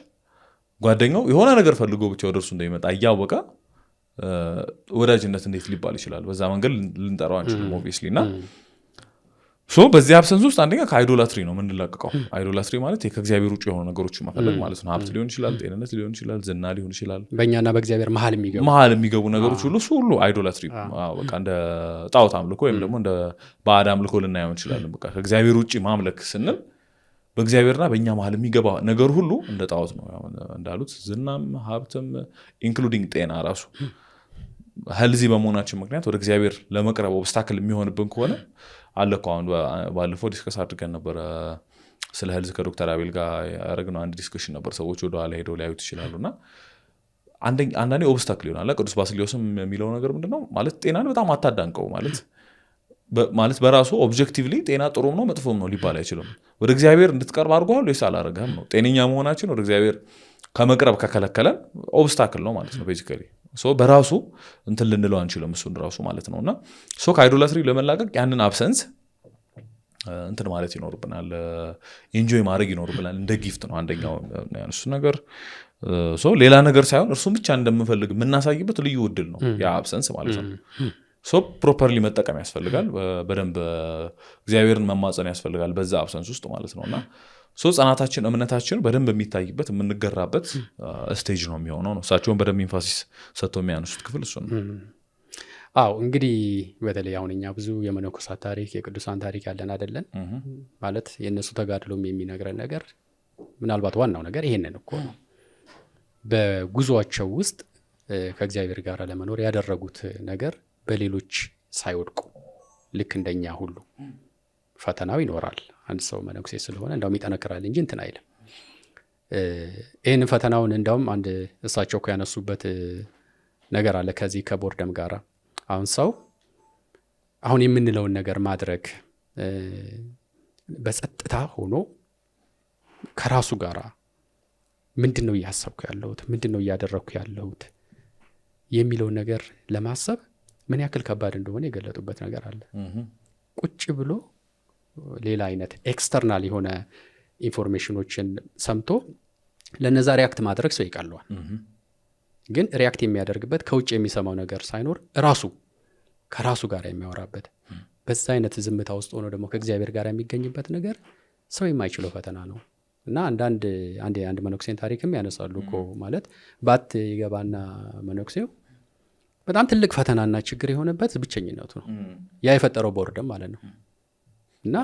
ጓደኛው የሆነ ነገር ፈልጎ ብቻ ወደ እርሱ እንደሚመጣ እያወቀ ወዳጅነት እንዴት ሊባል ይችላል? በዛ መንገድ ልንጠራው አንችልም ኦብቪየስሊ። እና በዚህ አብሰንስ ውስጥ አንደኛ ከአይዶላትሪ ነው የምንላቀቀው። አይዶላትሪ ማለት ከእግዚአብሔር ውጭ የሆኑ ነገሮች መፈለግ ማለት ነው። ሀብት ሊሆን ይችላል፣ ጤንነት ሊሆን ይችላል፣ ዝና ሊሆን ይችላል። በእኛና በእግዚአብሔር መሀል የሚገቡ ነገሮች ሁሉ አይዶላትሪ በቃ እንደ ጣዖት አምልኮ ወይም ደግሞ እንደ ባዕድ አምልኮ ልናየው እንችላለን። በቃ ከእግዚአብሔር ውጭ ማምለክ ስንል በእግዚአብሔርና በእኛ መሀል የሚገባ ነገር ሁሉ እንደ ጣዖት ነው እንዳሉት። ዝናም ሀብትም ኢንክሉዲንግ ጤና ራሱ ሄልዚ በመሆናችን ምክንያት ወደ እግዚአብሔር ለመቅረብ ኦብስታክል የሚሆንብን ከሆነ አለ እኮ። አሁን ባለፈው ዲስከስ አድርገን ነበረ ስለ ሄልዝ ከዶክተር አቤል ጋር ያደረግነው አንድ ዲስከሽን ነበር። ሰዎች ወደ ኋላ ሄደው ሊያዩት ይችላሉ። እና አንዳንዴ ኦብስታክል ይሆናል። ቅዱስ ባስልዮስም የሚለው ነገር ምንድነው ማለት ጤናን በጣም አታዳንቀው ማለት በራሱ ኦብጀክቲቭሊ ጤና ጥሩም ነው መጥፎም ነው ሊባል አይችልም። ወደ እግዚአብሔር እንድትቀርብ አድርጓል ወይስ አላደረገም ነው። ጤነኛ መሆናችን ወደ እግዚአብሔር ከመቅረብ ከከለከለን ኦብስታክል ነው ማለት ነው ቤዚካሊ። በራሱ እንትን ልንለው አንችልም እሱን ራሱ ማለት ነው። እና ከአይዶላትሪ ለመላቀቅ ያንን አብሰንስ እንትን ማለት ይኖርብናል፣ ኢንጆይ ማድረግ ይኖርብናል። እንደ ጊፍት ነው አንደኛው ያነሱ ነገር። ሌላ ነገር ሳይሆን እርሱም ብቻ እንደምንፈልግ የምናሳይበት ልዩ እድል ነው ያ አብሰንስ ማለት ነው። ፕሮፐርሊ መጠቀም ያስፈልጋል። በደንብ እግዚአብሔርን መማፀን ያስፈልጋል በዛ አብሰንስ ውስጥ ማለት ነው። እና ጸናታችን እምነታችን በደንብ የሚታይበት የምንገራበት ስቴጅ ነው የሚሆነው ነው። እሳቸውን በደንብ ኢንፋሲስ ሰጥተው የሚያነሱት ክፍል እሱ ነው። አዎ እንግዲህ በተለይ አሁን እኛ ብዙ የመነኮሳት ታሪክ የቅዱሳን ታሪክ ያለን አይደለን ማለት የእነሱ ተጋድሎም የሚነግረን ነገር ምናልባት ዋናው ነገር ይሄንን እኮ ነው። በጉዞአቸው ውስጥ ከእግዚአብሔር ጋር ለመኖር ያደረጉት ነገር በሌሎች ሳይወድቁ ልክ እንደኛ ሁሉ ፈተናው ይኖራል። አንድ ሰው መነኩሴ ስለሆነ እንዳውም ይጠነክራል እንጂ እንትን አይልም። ይህንን ፈተናውን እንዳውም አንድ እሳቸው እኮ ያነሱበት ነገር አለ ከዚህ ከቦርደም ጋር። አሁን ሰው አሁን የምንለውን ነገር ማድረግ በጸጥታ ሆኖ ከራሱ ጋር ምንድነው እያሰብኩ ያለሁት፣ ምንድነው እያደረግኩ ያለሁት የሚለውን ነገር ለማሰብ ምን ያክል ከባድ እንደሆነ የገለጡበት ነገር አለ። ቁጭ ብሎ ሌላ አይነት ኤክስተርናል የሆነ ኢንፎርሜሽኖችን ሰምቶ ለነዛ ሪያክት ማድረግ ሰው ይቀለዋል። ግን ሪያክት የሚያደርግበት ከውጭ የሚሰማው ነገር ሳይኖር ከራሱ ጋር የሚያወራበት በዛ አይነት ዝምታ ውስጥ ሆኖ ደግሞ ከእግዚአብሔር ጋር የሚገኝበት ነገር ሰው የማይችለው ፈተና ነው። እና አንድ መነኩሴን ታሪክም ያነሳሉ እኮ ማለት ባት ይገባና መነኩሴው በጣም ትልቅ ፈተናና ችግር የሆነበት ብቸኝነቱ ነው። ያ የፈጠረው ቦርደም ማለት ነው። እና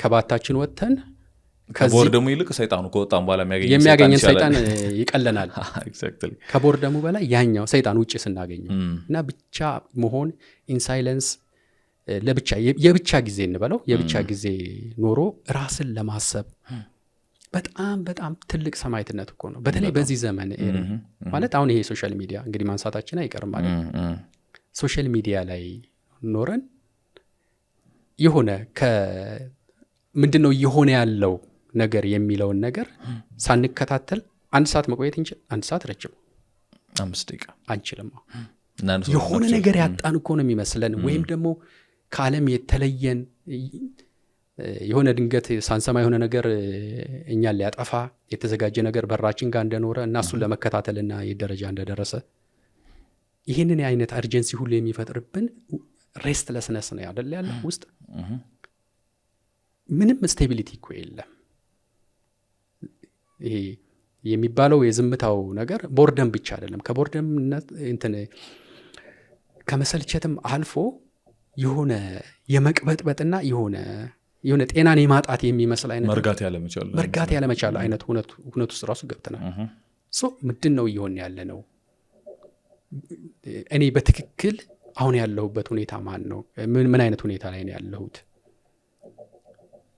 ከባታችን ወጥተን ከቦርደሙ ይልቅ ሰይጣኑ ከወጣን በኋላ የሚያገኘን ሰይጣን ይቀለናል። ከቦርደሙ በላይ ያኛው ሰይጣን ውጭ ስናገኘው እና ብቻ መሆን ኢንሳይለንስ ለብቻ የብቻ ጊዜ እንበለው የብቻ ጊዜ ኖሮ ራስን ለማሰብ በጣም በጣም ትልቅ ሰማዕትነት እኮ ነው። በተለይ በዚህ ዘመን ማለት አሁን ይሄ ሶሻል ሚዲያ እንግዲህ ማንሳታችን አይቀርም ማለት ሶሻል ሚዲያ ላይ ኖረን የሆነ ምንድነው የሆነ ያለው ነገር የሚለውን ነገር ሳንከታተል 1 ሰዓት መቆየት እንጂ 1 ሰዓት ረጅም 5 ደቂቃ አንችልም። የሆነ ነገር ያጣን እኮ ነው የሚመስለን ወይም ደግሞ ከዓለም የተለየን የሆነ ድንገት ሳንሰማ የሆነ ነገር እኛን ሊያጠፋ የተዘጋጀ ነገር በራችን ጋር እንደኖረ እና እሱን ለመከታተልና የደረጃ እንደደረሰ ይህንን አይነት አርጀንሲ ሁሉ የሚፈጥርብን ሬስትለስነስ ነው አይደል ያለ ውስጥ ምንም ስቴቢሊቲ እኮ የለም። ይሄ የሚባለው የዝምታው ነገር ቦርደም ብቻ አይደለም። ከቦርደምነት ከመሰልቸትም አልፎ የሆነ የመቅበጥበጥና የሆነ ጤናን የማጣት የሚመስል አይነት መርጋት ያለመቻል አይነት ሁነት ውስጥ ራሱ ገብተናል። ምንድነው እየሆነ ያለ ነው? እኔ በትክክል አሁን ያለሁበት ሁኔታ ማን ነው? ምን አይነት ሁኔታ ላይ ነው ያለሁት?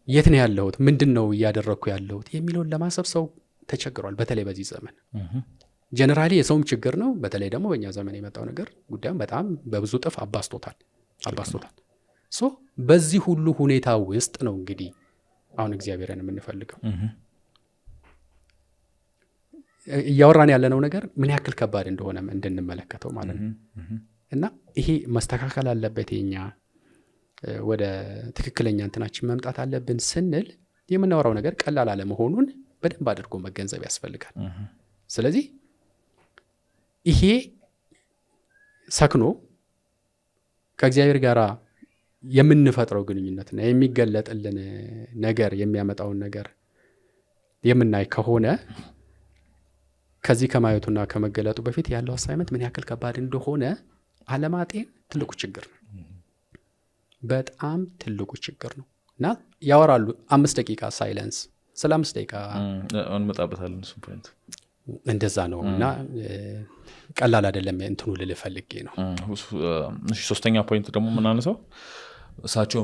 የት ነው ያለሁት? ምንድነው እያደረኩ ያለሁት የሚለውን ለማሰብ ሰው ተቸግሯል። በተለይ በዚህ ዘመን ጀነራሊ የሰውም ችግር ነው። በተለይ ደግሞ በእኛ ዘመን የመጣው ነገር ጉዳዩን በጣም በብዙ ጥፍ አባስቶታል። በዚህ ሁሉ ሁኔታ ውስጥ ነው እንግዲህ አሁን እግዚአብሔርን የምንፈልገው። እያወራን ያለነው ነገር ምን ያክል ከባድ እንደሆነ እንድንመለከተው ማለት ነው። እና ይሄ መስተካከል አለበት። የኛ ወደ ትክክለኛ እንትናችን መምጣት አለብን ስንል የምናወራው ነገር ቀላል አለመሆኑን በደንብ አድርጎ መገንዘብ ያስፈልጋል። ስለዚህ ይሄ ሰክኖ ከእግዚአብሔር ጋር የምንፈጥረው ግንኙነትና የሚገለጥልን ነገር የሚያመጣውን ነገር የምናይ ከሆነ ከዚህ ከማየቱና ከመገለጡ በፊት ያለው አሳይመንት ምን ያክል ከባድ እንደሆነ አለማጤን ትልቁ ችግር ነው። በጣም ትልቁ ችግር ነው። እና ያወራሉ 5 ደቂቃ ሳይለንስ ስለ 5 ደቂቃ እንመጣበታለን። እሱ ፖይንት እንደዛ ነው እና ቀላል አይደለም። እንትኑ ልፈልጌ ነው። እሺ ሶስተኛ ፖይንት ደግሞ ምን አነሳው? እሳቸው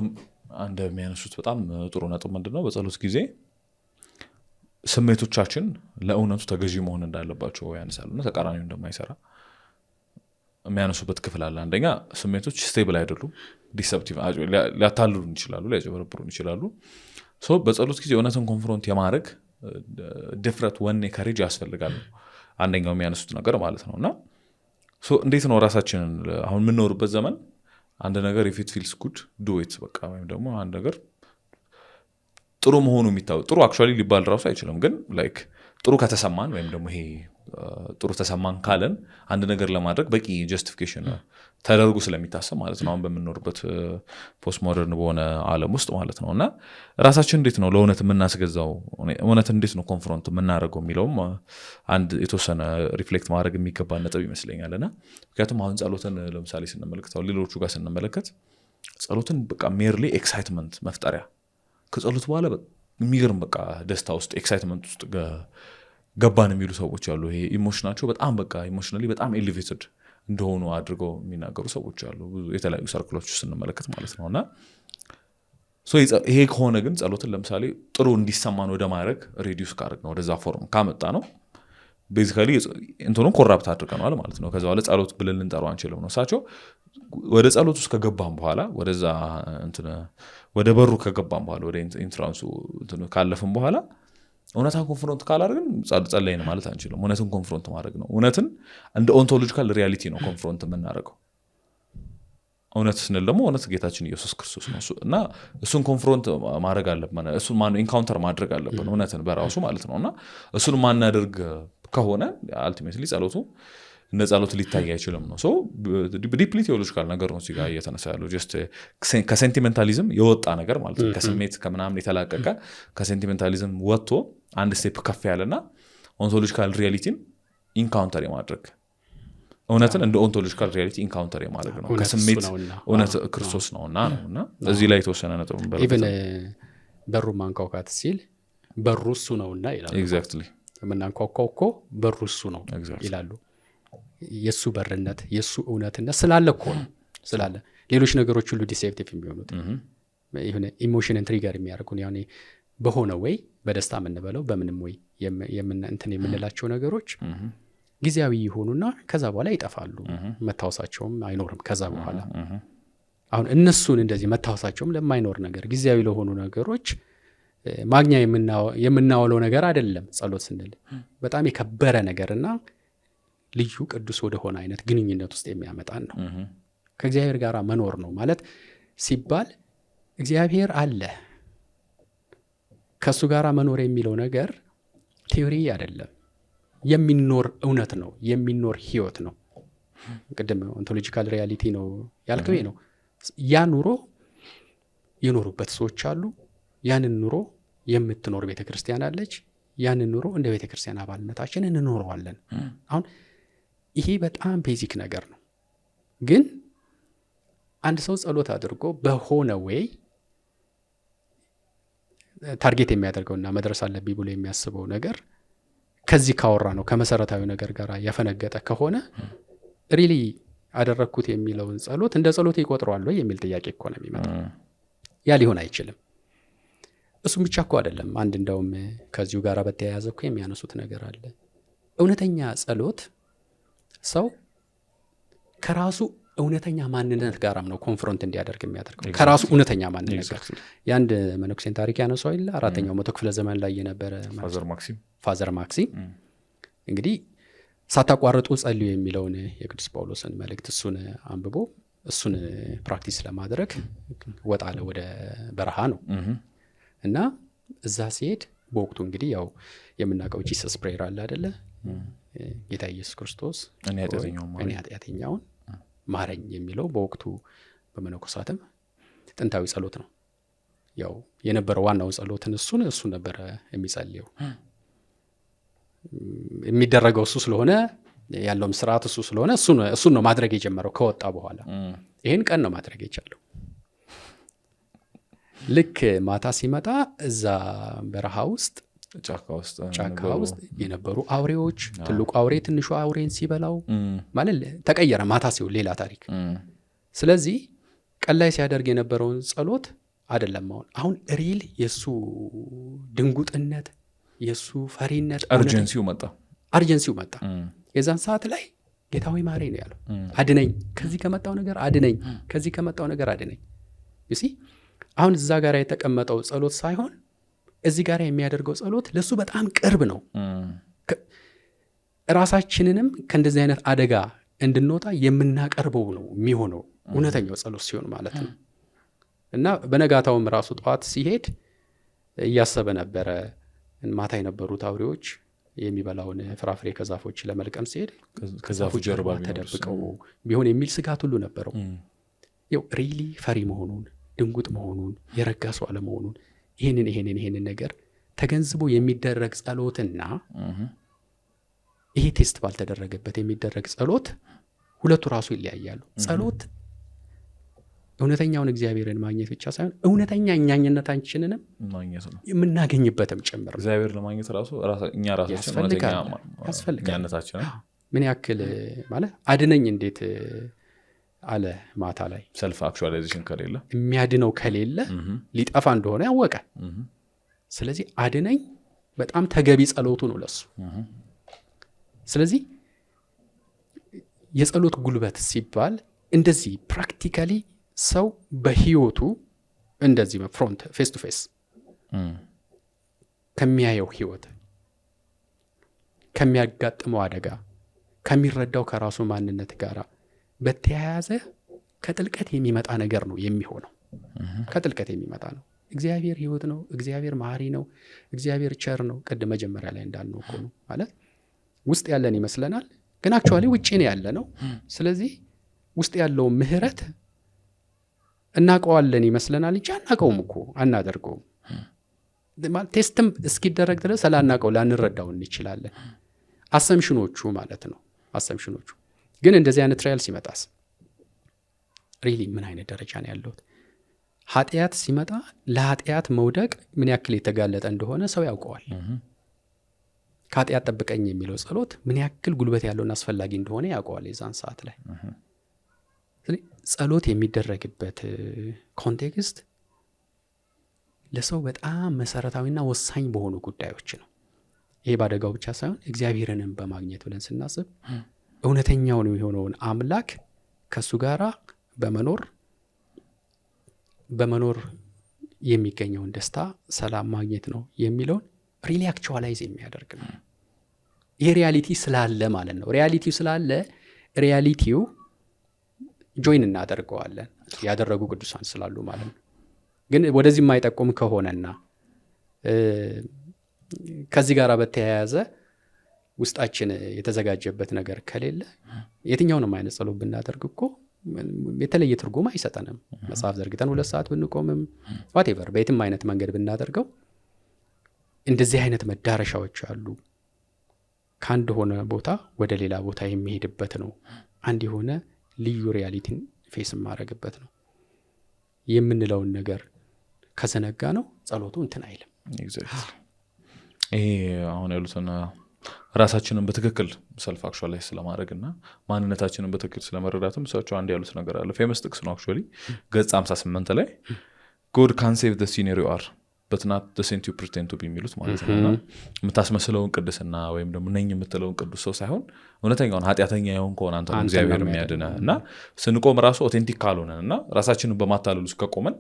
አንድ የሚያነሱት በጣም ጥሩ ነጥብ ምንድነው? በጸሎት ጊዜ ስሜቶቻችን ለእውነቱ ተገዢ መሆን እንዳለባቸው ያነሳሉና ተቃራኒው እንደማይሰራ የሚያነሱበት ክፍል አለ። አንደኛ ስሜቶች ስቴብል አይደሉም፣ ዲሰፕቲቭ ሊያታልሉን ይችላሉ፣ ሊያጭበረብሩን ይችላሉ። በጸሎት ጊዜ እውነትን ኮንፍሮንት የማድረግ ድፍረት፣ ወኔ፣ ከሬጅ ያስፈልጋል። አንደኛው የሚያነሱት ነገር ማለት ነው። እና እንዴት ነው ራሳችንን አሁን የምንኖርበት ዘመን አንድ ነገር if it feels good do it በቃ ወይም ደግሞ አንድ ነገር ጥሩ መሆኑ የሚታወቅ ጥሩ አክቹዋሊ ሊባል ራሱ አይችልም፣ ግን ላይክ ጥሩ ከተሰማን ወይም ደግሞ ይሄ ጥሩ ተሰማን ካለን አንድ ነገር ለማድረግ በቂ ጀስቲፊኬሽን ተደርጎ ስለሚታሰብ ማለት ነው። አሁን በምንኖርበት ፖስት ሞደርን በሆነ ዓለም ውስጥ ማለት ነው። እና ራሳችን እንዴት ነው ለእውነት የምናስገዛው? እውነት እንዴት ነው ኮንፍሮንት የምናደርገው የሚለውም አንድ የተወሰነ ሪፍሌክት ማድረግ የሚገባ ነጥብ ይመስለኛል። እና ምክንያቱም አሁን ጸሎትን ለምሳሌ ስንመለከት ሌሎቹ ጋር ስንመለከት ጸሎትን በቃ ሜርሊ ኤክሳይትመንት መፍጠሪያ ከጸሎት በኋላ የሚገርም በቃ ደስታ ውስጥ ኤክሳይትመንት ውስጥ ገባን የሚሉ ሰዎች አሉ። ይሄ ኢሞሽናቸው በጣም በቃ ኢሞሽናሊ በጣም ኤሌቬትድ እንደሆኑ አድርገው የሚናገሩ ሰዎች አሉ፣ ብዙ የተለያዩ ሰርክሎች ስንመለከት ማለት ነው። እና ይሄ ከሆነ ግን ጸሎትን ለምሳሌ ጥሩ እንዲሰማን ወደ ማድረግ ሬዲዩስ ካደረግ ነው ወደዛ ፎርም ካመጣ ነው ቤዚካሊ እንትኑን ኮራፕት አድርገናል ማለት ነው። ከዛ በኋላ ጸሎት ብለን ልንጠራው አንችልም ነው። እሳቸው ወደ ጸሎት ውስጥ ከገባን በኋላ ወደዛ ወደ በሩ ከገባን በኋላ ወደ ኢንትራንሱ ካለፍን በኋላ እውነትን ኮንፍሮንት ካላደረግን ጸለይን ማለት አንችልም። እውነትን ኮንፍሮንት ማድረግ ነው። እውነትን እንደ ኦንቶሎጂካል ሪያሊቲ ነው ኮንፍሮንት የምናደርገው። እውነት ስንል ደግሞ እውነት ጌታችን ኢየሱስ ክርስቶስ ነው እና እሱን ኮንፍሮንት ማድረግ አለብን እሱን ኢንካውንተር ማድረግ አለብን እውነትን በራሱ ማለት ነውና እሱን ማናደርግ ከሆነ አልቲሜትሊ ጸሎቱ እንደ ጸሎት ሊታይ አይችልም ነው ሶ ዲፕሊ ቴዎሎጂካል ነገር ነው ሲጋ እየተነሳ ያለው ጀስት ከሴንቲሜንታሊዝም የወጣ ነገር ማለት ነው ከስሜት ከምናምን የተላቀቀ ከሴንቲሜንታሊዝም ወጥቶ አንድ ስቴፕ ከፍ ያለና ኦንቶሎጂካል ሪያሊቲን ኢንካውንተር የማድረግ እውነትን እንደ ኦንቶሎጂካል ሪያሊቲ ኢንካውንተር የማድረግ ነው ከስሜት እውነት ክርስቶስ ነውና እዚህ ላይ የተወሰነ ነጥብ እንበል ኢቭን በሩ ማንኳኳት ሲል በሩ እሱ ነውና ይላሉ ኤግዛክትሊ ምናንኳኳው እኮ በሩ እሱ ነው ይላሉ የሱ በርነት የሱ እውነትነት ስላለ እኮ ነው ስላለ ሌሎች ነገሮች ሁሉ ዲሴፕቲቭ የሚሆኑት ይሄን ኢሞሽንን ትሪገር የሚያደርጉን ያኔ በሆነ ወይ በደስታ የምንበለው በምንም ወይ የምንላቸው ነገሮች ጊዜያዊ ይሆኑና ከዛ በኋላ ይጠፋሉ መታወሳቸውም አይኖርም ከዛ በኋላ አሁን እነሱን እንደዚህ መታወሳቸውም ለማይኖር ነገር ጊዜያዊ ለሆኑ ነገሮች ማግኛ የምናወለው ነገር አይደለም ጸሎት ስንል በጣም የከበረ ነገርና ልዩ ቅዱስ ወደ ሆነ አይነት ግንኙነት ውስጥ የሚያመጣን ነው ከእግዚአብሔር ጋር መኖር ነው ማለት ሲባል እግዚአብሔር አለ ከሱ ጋር መኖር የሚለው ነገር ቲዮሪ አይደለም የሚኖር እውነት ነው የሚኖር ህይወት ነው ቅድም ኦንቶሎጂካል ሪያሊቲ ነው ያልከው ነው ያ ኑሮ የኖሩበት ሰዎች አሉ ያንን ኑሮ የምትኖር ቤተክርስቲያን አለች ያንን ኑሮ እንደ ቤተክርስቲያን አባልነታችን እንኖረዋለን አሁን ይሄ በጣም ቤዚክ ነገር ነው ግን አንድ ሰው ጸሎት አድርጎ በሆነ ወይ ታርጌት የሚያደርገውና መድረስ አለብኝ ብሎ የሚያስበው ነገር ከዚህ ካወራ ነው ከመሰረታዊ ነገር ጋር ያፈነገጠ ከሆነ ሪሊ አደረኩት የሚለውን ጸሎት እንደ ጸሎት ይቆጥረዋል ወይ የሚል ጥያቄ እኮ ነው የሚመጣው ያ ሊሆን አይችልም እሱም ብቻ እኮ አይደለም አንድ እንደውም ከዚሁ ጋር በተያያዘ እኮ የሚያነሱት ነገር አለ እውነተኛ ጸሎት ሰው ከራሱ እውነተኛ ማንነት ጋርም ነው ኮንፍሮንት እንዲያደርግ የሚያደርገው ከራሱ እውነተኛ ማንነት ጋር ያንድ መነኩሴን ታሪክ ያነሳው አይደል አራተኛው መቶ ክፍለ ዘመን ላይ የነበረ ፋዘር ማክሲም እንግዲህ ሳታቋርጡ ጸልዩ የሚለውን የቅዱስ ጳውሎስን መልእክት እሱን አንብቦ እሱን ፕራክቲስ ለማድረግ ወጣለ ወደ በረሃ ነው እና እዛ ሲሄድ በወቅቱ እንግዲህ ያው የምናውቀው ጂሰስ ፕሬየር አለ አይደለ ጌታ ኢየሱስ ክርስቶስ እኔ ኃጢአተኛውን ማረኝ የሚለው በወቅቱ በመነኮሳትም ጥንታዊ ጸሎት ነው ያው የነበረው ዋናው ጸሎትን እሱ ነበር የሚጸልየው የሚደረገው እሱ ስለሆነ ያለውም ስርዓት እሱ ስለሆነ እሱ ነው ማድረግ የጀመረው ከወጣ በኋላ ይሄን ቀን ነው ማድረግ የቻለው ልክ ማታ ሲመጣ እዛ በረሃ ውስጥ ጫካ ውስጥ የነበሩ አውሬዎች ትልቁ አውሬ ትንሹ አውሬን ሲበላው ማለት ተቀየረ ማታ ሲው ሌላ ታሪክ ስለዚህ ቀን ላይ ሲያደርግ የነበረውን ጸሎት አይደለም አሁን ሪል የሱ ድንጉጥነት የሱ ፈሪነት አርጀንሲው መጣ የዛን ሰዓት ላይ ጌታዊ ማሬ ነው ያለው አድነኝ ከዚህ ከመጣው ነገር አድነኝ you see አሁን እዛ ጋር የተቀመጠው ጸሎት ሳይሆን እዚህ ጋር የሚያደርገው ጸሎት ለሱ በጣም ቅርብ ነው ራሳችንንም ከእንደዚህ አይነት አደጋ እንድንወጣ የምናቀርበው ነው የሚሆነው እውነተኛው ጸሎት ሲሆን ማለት ነው እና በነጋታውም ራሱ ጠዋት ሲሄድ እያሰበ ነበረ ማታ የነበሩት አውሬዎች የሚበላውን ፍራፍሬ ከዛፎች ለመልቀም ሲሄድ ከዛፉ ጀርባ ተደብቀው ቢሆን የሚል ስጋት ሁሉ ነበረው ያው ሪሊ ፈሪ መሆኑን ድንጉጥ መሆኑን የረጋ ሰው አለመሆኑን ይሄንን ነገር ተገንዝቦ የሚደረግ ጸሎትና ይሄ ቴስት ባልተደረገበት የሚደረግ ጸሎት ሁለቱ ራሱ ይለያያሉ ጸሎት እውነተኛውን እግዚአብሔርን ማግኘት ብቻ ሳይሆን እውነተኛ እኛኝነታችንንም ማግኘት ነው የምናገኝበትም ጭምር እግዚአብሔር ለማግኘት ራሱ እኛ ራሳችን እውነተኛነታችን ምን ያክል ማለት አድነኝ እንዴት አለ ማታ ላይ ሰልፍ አክቹዋላይዜሽን ከሌለ የሚያድነው ከሌለ ሊጠፋ እንደሆነ ያወቀ ስለዚህ አድነኝ በጣም ተገቢ ጸሎቱ ነው ለሱ ስለዚህ የጸሎት ጉልበት ሲባል እንደዚህ ፕራክቲካሊ ሰው በህይወቱ እንደዚህ ፍሮንት ፌስ ቱ ፌስ ከሚያየው ህይወት ከሚያጋጥመው አደጋ ከሚረዳው ከራሱ ማንነት ጋር በተያያዘ ከጥልቀት የሚመጣ ነገር ነው የሚሆነው። ከጥልቀት የሚመጣ ነው። እግዚአብሔር ሕይወት ነው። እግዚአብሔር መሐሪ ነው። እግዚአብሔር ቸር ነው። ቅድም መጀመሪያ ላይ እንዳልነው እኮ ነው ማለት ውስጥ ያለን ይመስለናል፣ ግን አክቹዋሊ ውጪ ነው ያለ ነው። ስለዚህ ውስጥ ያለው ምህረት እናቀዋለን ይመስለናል እንጂ አናቀውም እኮ አናደርገውም። ቴስትም እስኪደረግ ድረስ ስላናቀው ላንረዳው እንችላለን። አሰምሽኖቹ ማለት ነው። አሰምሽኖቹ ግን እንደዚህ አይነት ትራያል ሲመጣስ ሪሊ ምን አይነት ደረጃ ነው ያለው? ኃጢአት ሲመጣ ለኃጢአት መውደቅ ምን ያክል የተጋለጠ እንደሆነ ሰው ያውቀዋል። ከኃጢአት ጠብቀኝ የሚለው ጸሎት ምን ያክል ጉልበት ያለውና አስፈላጊ እንደሆነ ያውቀዋል የዛን ሰዓት ላይ። ጸሎት የሚደረግበት ኮንቴክስት ለሰው በጣም መሰረታዊና ወሳኝ በሆኑ ጉዳዮች ነው። ይሄ ባደጋው ብቻ ሳይሆን እግዚአብሔርንም በማግኘት ብለን ስናስብ እውነተኛውን የሆነውን አምላክ ከሱ ጋራ በመኖር የሚገኘውን ደስታ ሰላም ማግኘት ነው የሚለውን ሪሊ አክቹዋላይዝ የሚያደርግ ነው። ይሄ ሪያሊቲ ስላለ ማለት ነው። ሪያሊቲው ስላለ ሪያሊቲው ጆይን እናደርገዋለን ያደረጉ ቅዱሳን ስላሉ ማለት ነው። ግን ወደዚህ የማይጠቁም ከሆነና ከዚህ ጋር በተያያዘ ውስጣችን የተዘጋጀበት ነገር ከሌለ የትኛውንም አይነት ጸሎት ብናደርግ እኮ የተለየ ትርጉም አይሰጠንም። መጽሐፍ ዘርግተን 2 ሰዓት ብንቆምም ዋቴቨር በየትም አይነት መንገድ ብናደርገው እንደዚህ አይነት መዳረሻዎች አሉ። ከአንድ ሆነ ቦታ ወደ ሌላ ቦታ የሚሄድበት ነው። አንድ የሆነ ልዩ ሪያሊቲን ፌስ ማድረግበት ነው የምንለውን ነገር ከዘነጋ ነው ጸሎቱ እንትን አይልም። ይሄ አሁን ያሉትን ራሳችንን በትክክል ሰልፍ አክቹዋላይዝ ስለማድረግ እና ማንነታችንን በትክክል ስለመረዳትም እሳቸው አንድ ያሉት ነገር አለ። ፌመስ ጥቅስ ነው አክቹዋሊ ገጽ 58 ላይ God can save the sinner you are but not the saint you pretend to be የሚሉት ማለት ነውና የምታስመስለውን ቅድስና ወይም ደግሞ ነኝ የምትለውን ቅዱስ ሰው ሳይሆን እውነተኛውን ኃጢአተኛ የሆን ከሆነ አንተ እግዚአብሔር የሚያድነህ እና ስንቆም ራሱ ኦቴንቲክ ካልሆነን እና ራሳችንን በማታለል ውስጥ ከቆመን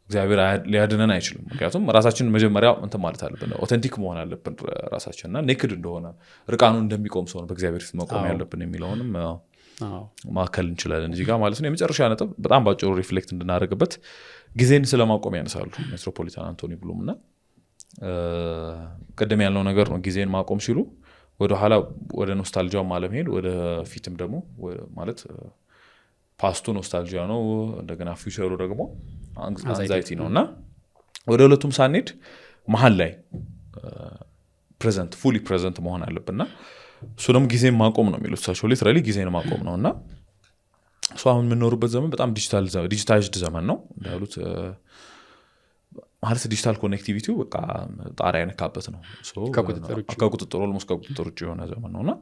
እግዚአብሔር ሊያድነን አይችልም። ምክንያቱም ራሳችንን መጀመሪያ እንትን ማለት አለብን፣ ኦቴንቲክ መሆን አለብን ራሳችንና ኔክድ እንደሆነ ርቃኑ እንደሚቆም ሰው ነው በእግዚአብሔር ፊት መቆም ያለብን የሚለውንም ማከል እንችላለን እዚህ ጋር ማለት ነው። የመጨረሻ ነጥብ በጣም ባጭሩ ሪፍሌክት እንድናደርግበት ጊዜን ስለማቆም ያነሳሉ ሜትሮፖሊታን አንቶኒ ብሉም እና ቀደም ያለው ነገር ነው። ጊዜን ማቆም ሲሉ ወደ ኋላ ወደ ኖስታልጂያው ማለም ሄድ ወደ ፊትም ደግሞ ማለት ፓስቱ ኖስታልጂያ ነው፣ እንደገና ፊውቸሩ ደግሞ አንዛይቲ ነው እና ወደ ሁለቱም ሳንሄድ መሀል ላይ ፕሬዘንት ፉሊ ፕሬዘንት መሆን አለብንና እሱንም ጊዜን ማቆም ነው የሚሉት እሳቸው። ሊትራሊ ጊዜን ማቆም ነው እና እሱ አሁን የምንኖርበት ዘመን በጣም ዲጂታይዝድ ዘመን ነው እንዳሉት ማለት ዲጂታል ኮኔክቲቪቲው በቃ ጣሪያ የነካበት ነው። ከቁጥጥር ኦልሞስት ከቁጥጥር ውጭ የሆነ ዘመን ነውና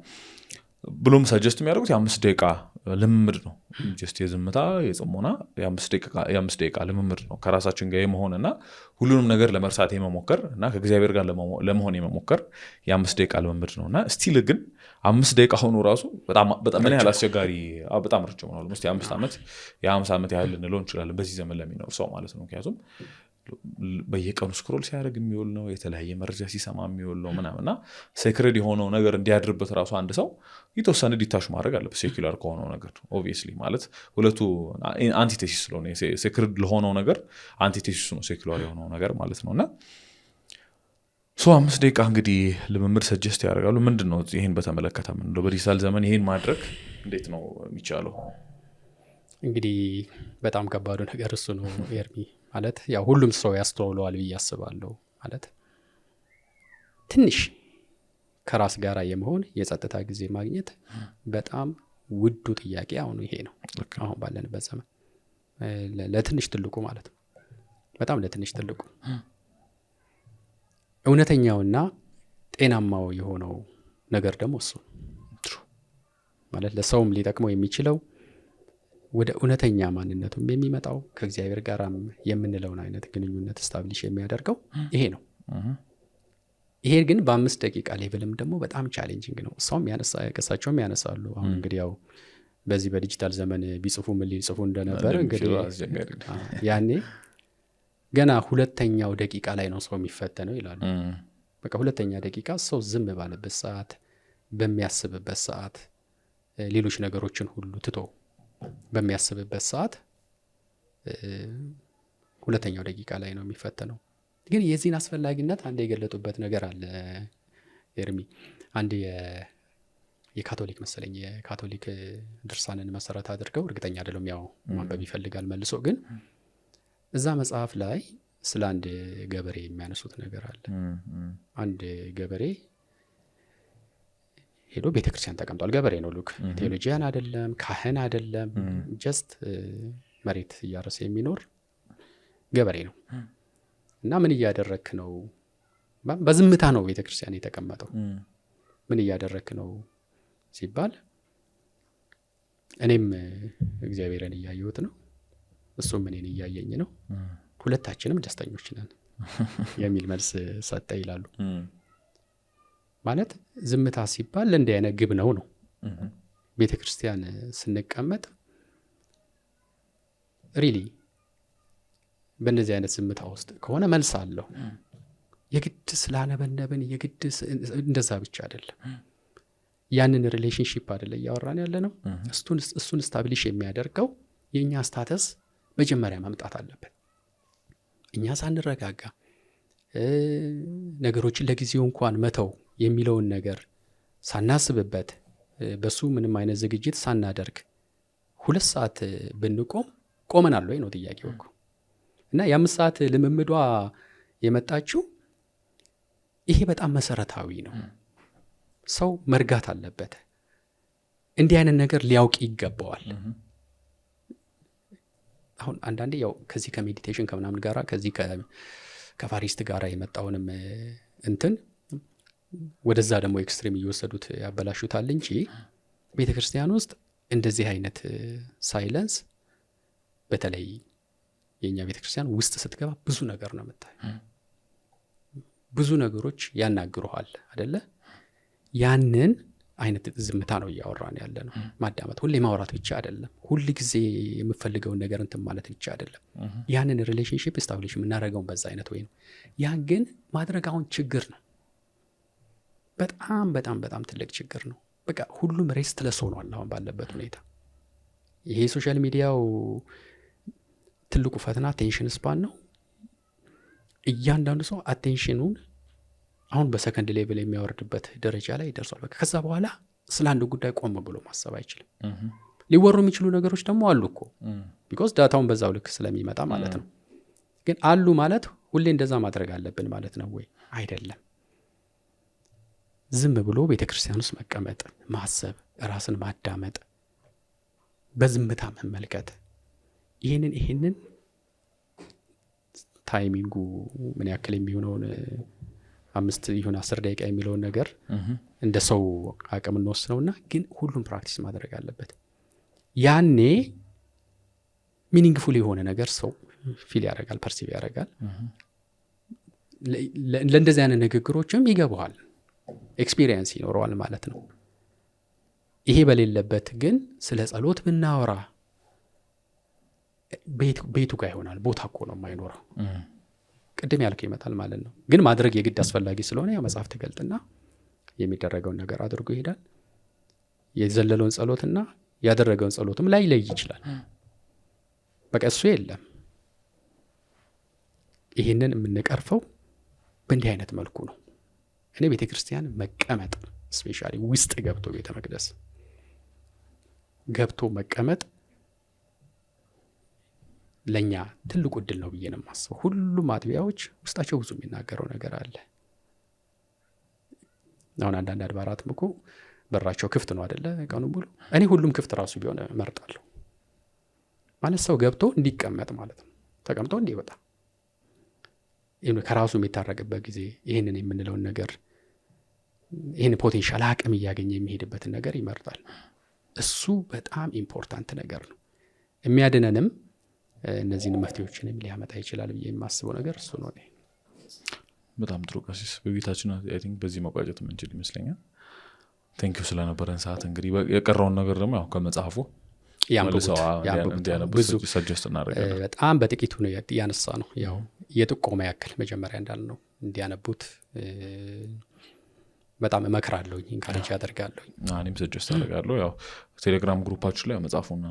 ብሎም ሰጀስት የሚያደርጉት የ5 ደቂቃ ልምምድ ነው። ጀስት የዝምታ የጽሞና የ5 ደቂቃ ልምምድ ነው ከራሳችን ጋር የመሆንና ሁሉንም ነገር ለመርሳት የመሞከር እና ከእግዚአብሔር ጋር ለመሆን የመሞከር የ5 ደቂቃ ልምምድ ነውና ስቲል ግን 5 ደቂቃ ሆኖ ራሱ በጣም ምን ያህል አስቸጋሪ በጣም ረጅም ነው። ኦልሞስት የ50 ዓመት ያህል እንለው እንችላለን በዚህ ዘመን ለሚኖር ሰው ማለት ነው። ምክንያቱም በየቀኑ ስክሮል ሲያደርግ የሚውል ነው፣ የተለያየ መረጃ ሲሰማ የሚውል ነው ምናምንና ሴክሬድ የሆነው ነገር እንዲያድርበት ራሱ አንድ ሰው የተወሰነ ዲታች ማድረግ አለበት ሴኩላር ከሆነው ነገር። ኦብቪየስሊ ማለት ሁለቱ አንቲቴሲስ ስለሆነ ሴክሬድ ለሆነው ነገር አንቲቴሲስ ነው ሴኩላር የሆነው ነገር ማለት ነውና 5 ደቂቃ እንግዲህ ልምምድ ሰጀስት ያደርጋሉ። ምንድነው ይሄን በተመለከተ ምን ነው በዲጂታል ዘመን ይሄን ማድረግ እንዴት ነው የሚቻለው? እንግዲህ በጣም ከባዱ ነገር እሱ ነው ኤርሚ ማለት ያው ሁሉም ሰው ያስተውለዋል ብዬ አስባለሁ። ማለት ትንሽ ከራስ ጋር የመሆን የጸጥታ ጊዜ ማግኘት በጣም ውዱ ጥያቄ አሁን ይሄ ነው አሁን ባለንበት ዘመን ለትንሽ ትልቁ ማለት ነው። በጣም ለትንሽ ትልቁ እውነተኛውና ጤናማው የሆነው ነገር ደግሞ እሱ ማለት ለሰውም ሊጠቅመው የሚችለው ወደ እውነተኛ ማንነቱም የሚመጣው ከእግዚአብሔር ጋር የምንለውን አይነት ግንኙነት ስታብሊሽ የሚያደርገው ይሄ ነው። ይሄ ግን በ5 ደቂቃ ሌቭልም ደግሞ በጣም ቻሌንጂንግ ነው። እሳቸውም ያነሳሉ። አሁን እንግዲህ ያው በዚህ በዲጂታል ዘመን ቢጽፉ ምን ሊጽፉ እንደነበር እንግዲህ ያኔ ገና 2ኛው ደቂቃ ላይ ነው ሰው የሚፈተነው ይላሉ። በቃ 2ኛ ደቂቃ ሰው ዝም ባለበት ሰዓት፣ በሚያስብበት ሰዓት ሌሎች ነገሮችን ሁሉ ትቶ በሚያስብበት ሰዓት ሁለተኛው ደቂቃ ላይ ነው የሚፈተነው። ግን የዚህን አስፈላጊነት አንድ የገለጡበት ነገር አለ ኤርሚ። አንድ የካቶሊክ መሰለኝ የካቶሊክ ድርሳንን መሰረት አድርገው እርግጠኛ አይደለም ያው ማንበብ ይፈልጋል መልሶ፣ ግን እዛ መጽሐፍ ላይ ስለ አንድ ገበሬ የሚያነሱት ነገር አለ። አንድ ገበሬ ሄዶ ቤተክርስቲያን ተቀምጧል። ገበሬ ነው ሉክ፣ ቴዎሎጂያን አይደለም፣ ካህን አይደለም፣ ጀስት መሬት እያረሰ የሚኖር ገበሬ ነው። እና ምን እያደረክ ነው? በዝምታ ነው ቤተክርስቲያን የተቀመጠው። ምን እያደረክ ነው ሲባል እኔም እግዚአብሔርን እያየሁት ነው፣ እሱም እኔን እያየኝ ነው፣ ሁለታችንም ደስተኞች ነን የሚል መልስ ሰጠ ይላሉ። ማለት ዝምታ ሲባል እንዲህ አይነት ግብ ነው። ቤተክርስቲያን ስንቀመጥ ሪሊ በእንደዚህ አይነት ዝምታ ውስጥ ከሆነ መልስ አለው። የግድ ስላነበነብን የግድ እንደዛ ብቻ አይደለም። ያንን ሪሌሽንሺፕ አይደለ እያወራን ያለ ነው። እሱን ስታብሊሽ የሚያደርገው የእኛ ስታተስ መጀመሪያ መምጣት አለበት። እኛ ሳንረጋጋ ነገሮችን ለጊዜው እንኳን መተው የሚለውን ነገር ሳናስብበት በሱ ምንም አይነት ዝግጅት ሳናደርግ 2 ሰዓት ብንቆም ቆመናል ወይ ነው ጥያቄው እኮ። እና የ5 ሰዓት ልምምዷ የመጣችው ይሄ በጣም መሰረታዊ ነው። ሰው መርጋት አለበት። እንዲህ አይነት ነገር ሊያውቅ ይገባዋል። አሁን አንዳንዴ ያው ከዚህ ከሜዲቴሽን ከምናምን ጋራ ከዚህ ከፋሪስት ጋራ የመጣውንም እንትን ወደዛ ደግሞ ኤክስትሪም እየወሰዱት ያበላሹታል እንጂ ቤተክርስቲያን ውስጥ እንደዚህ አይነት ሳይለንስ በተለይ የኛ ቤተክርስቲያን ውስጥ ስትገባ ብዙ ነገር ነው የምታየው። ብዙ ነገሮች ያናግሩሃል አይደለ? ያንን አይነት ዝምታ ነው እያወራን ያለ ነው። ማዳመጥ፣ ሁሌ ማውራት ብቻ አይደለም፣ ሁሉ ጊዜ የምፈልገውን ነገር እንትን ማለት ብቻ አይደለም። ያንን ሪሌሽንሺፕ ስታብሊሽ የምናደርገው በዛ አይነት ወይ ነው። ያን ግን ማድረግ አሁን ችግር ነው። በጣም በጣም በጣም ትልቅ ችግር ነው። በቃ ሁሉም ሬስትለስ ሆኗል አሁን ባለበት ሁኔታ። ይሄ ሶሻል ሚዲያው ትልቁ ፈተና አቴንሽን ስፓን ነው። እያንዳንዱ ሰው አቴንሽኑን አሁን በሰከንድ ሌቭል የሚያወርድበት ደረጃ ላይ ይደርሷል። በቃ ከዛ በኋላ ስለ አንድ ጉዳይ ቆም ብሎ ማሰብ አይችልም። ሊወሩ የሚችሉ ነገሮች ደግሞ አሉ እኮ ቢኮዝ ዳታውን በዛው ልክ ስለሚመጣ ማለት ነው። ግን አሉ ማለት ሁሌ እንደዛ ማድረግ አለብን ማለት ነው ወይ? አይደለም። ዝም ብሎ ቤተክርስቲያን ውስጥ መቀመጥ፣ ማሰብ፣ ራስን ማዳመጥ፣ በዝምታ መመልከት፣ ይህንን ታይሚንጉ ምን ያክል የሚሆነውን 5 ይሁን 10 ደቂቃ የሚለውን ነገር እንደ ሰው አቅም እንወስነውና ግን ሁሉም ፕራክቲስ ማድረግ አለበት። ያኔ ሚኒንግፉል የሆነ ነገር ሰው ፊል ያደርጋል፣ ፐርሲቭ ያደርጋል። ለእንደዚህ አይነት ንግግሮችም ይገባዋል፣ ኤክስፒሪየንስ ይኖረዋል ማለት ነው። ይሄ በሌለበት ግን ስለ ጸሎት ብናወራ ቤቱ ጋር ይሆናል። ቦታ እኮ ነው የማይኖረው። ቅድም ያልከው ይመጣል ማለት ነው። ግን ማድረግ የግድ አስፈላጊ ስለሆነ ያው መጽሐፍ ተገልጥና የሚደረገውን ነገር አድርጎ ይሄዳል። የዘለለውን ጸሎትና ያደረገውን ጸሎትም ላይ ለይ ይችላል። በቃ እሱ የለም። ይህንን የምንቀርፈው በእንዲህ አይነት መልኩ ነው። እኔ ቤተክርስቲያን መቀመጥ ስፔሻሊ ውስጥ ገብቶ ቤተ መቅደስ ገብቶ መቀመጥ ለኛ ትልቁ ዕድል ነው ብዬ ነው የማስበው። ሁሉም አጥቢያዎች ውስጣቸው ብዙ የሚናገረው ነገር አለ። አሁን አንዳንድ አድባራትም እኮ በራቸው ክፍት ነው አይደለ? ቀኑን ሙሉ። እኔ ሁሉም ክፍት ራሱ ቢሆን እመርጣለሁ። ማለት ሰው ገብቶ እንዲቀመጥ ማለት ነው፣ ተቀምጦ እንዲወጣ፣ ከራሱ የሚታረቅበት ጊዜ ይህንን የምንለውን ነገር ይህን ፖቴንሻል አቅም እያገኘ የሚሄድበትን ነገር ይመርጣል። እሱ በጣም ኢምፖርታንት ነገር ነው። የሚያድነንም እነዚህን መፍትሄዎችንም ሊያመጣ ይችላል ብዬ የማስበው ነገር እሱ ነው። በጣም ጥሩ ቀሲስ፣ በቤታችን አይ ቲንክ በዚህ መቋጨት የምንችል ይመስለኛል። ቴንኪው ስለነበረን ሰዓት። እንግዲህ የቀረውን ነገር ደግሞ ያው ከመጽሐፉ ብዙ ሰጀስት እናደርጋለን። በጣም በጥቂቱ ነው ያነሳ ነው። ያው የጥቆማ ያክል መጀመሪያ እንዳልነው እንዲያነቡት በጣም እመክራለሁ፣ ኢንካሬጅ አደርጋለሁ። እኔም ሰጀስት አደርጋለሁ። ያው ቴሌግራም ግሩፓችን ላይ መጽሐፉን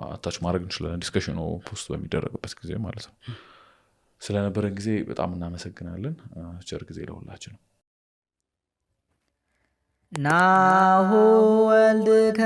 አታች ማድረግ እንችላለን ዲስከሽኑ ፖስት በሚደረግበት ጊዜ ማለት ነው። ስለነበረን ጊዜ በጣም እናመሰግናለን። ቸር ጊዜ ለሁላችን። ናሁ ወልድከ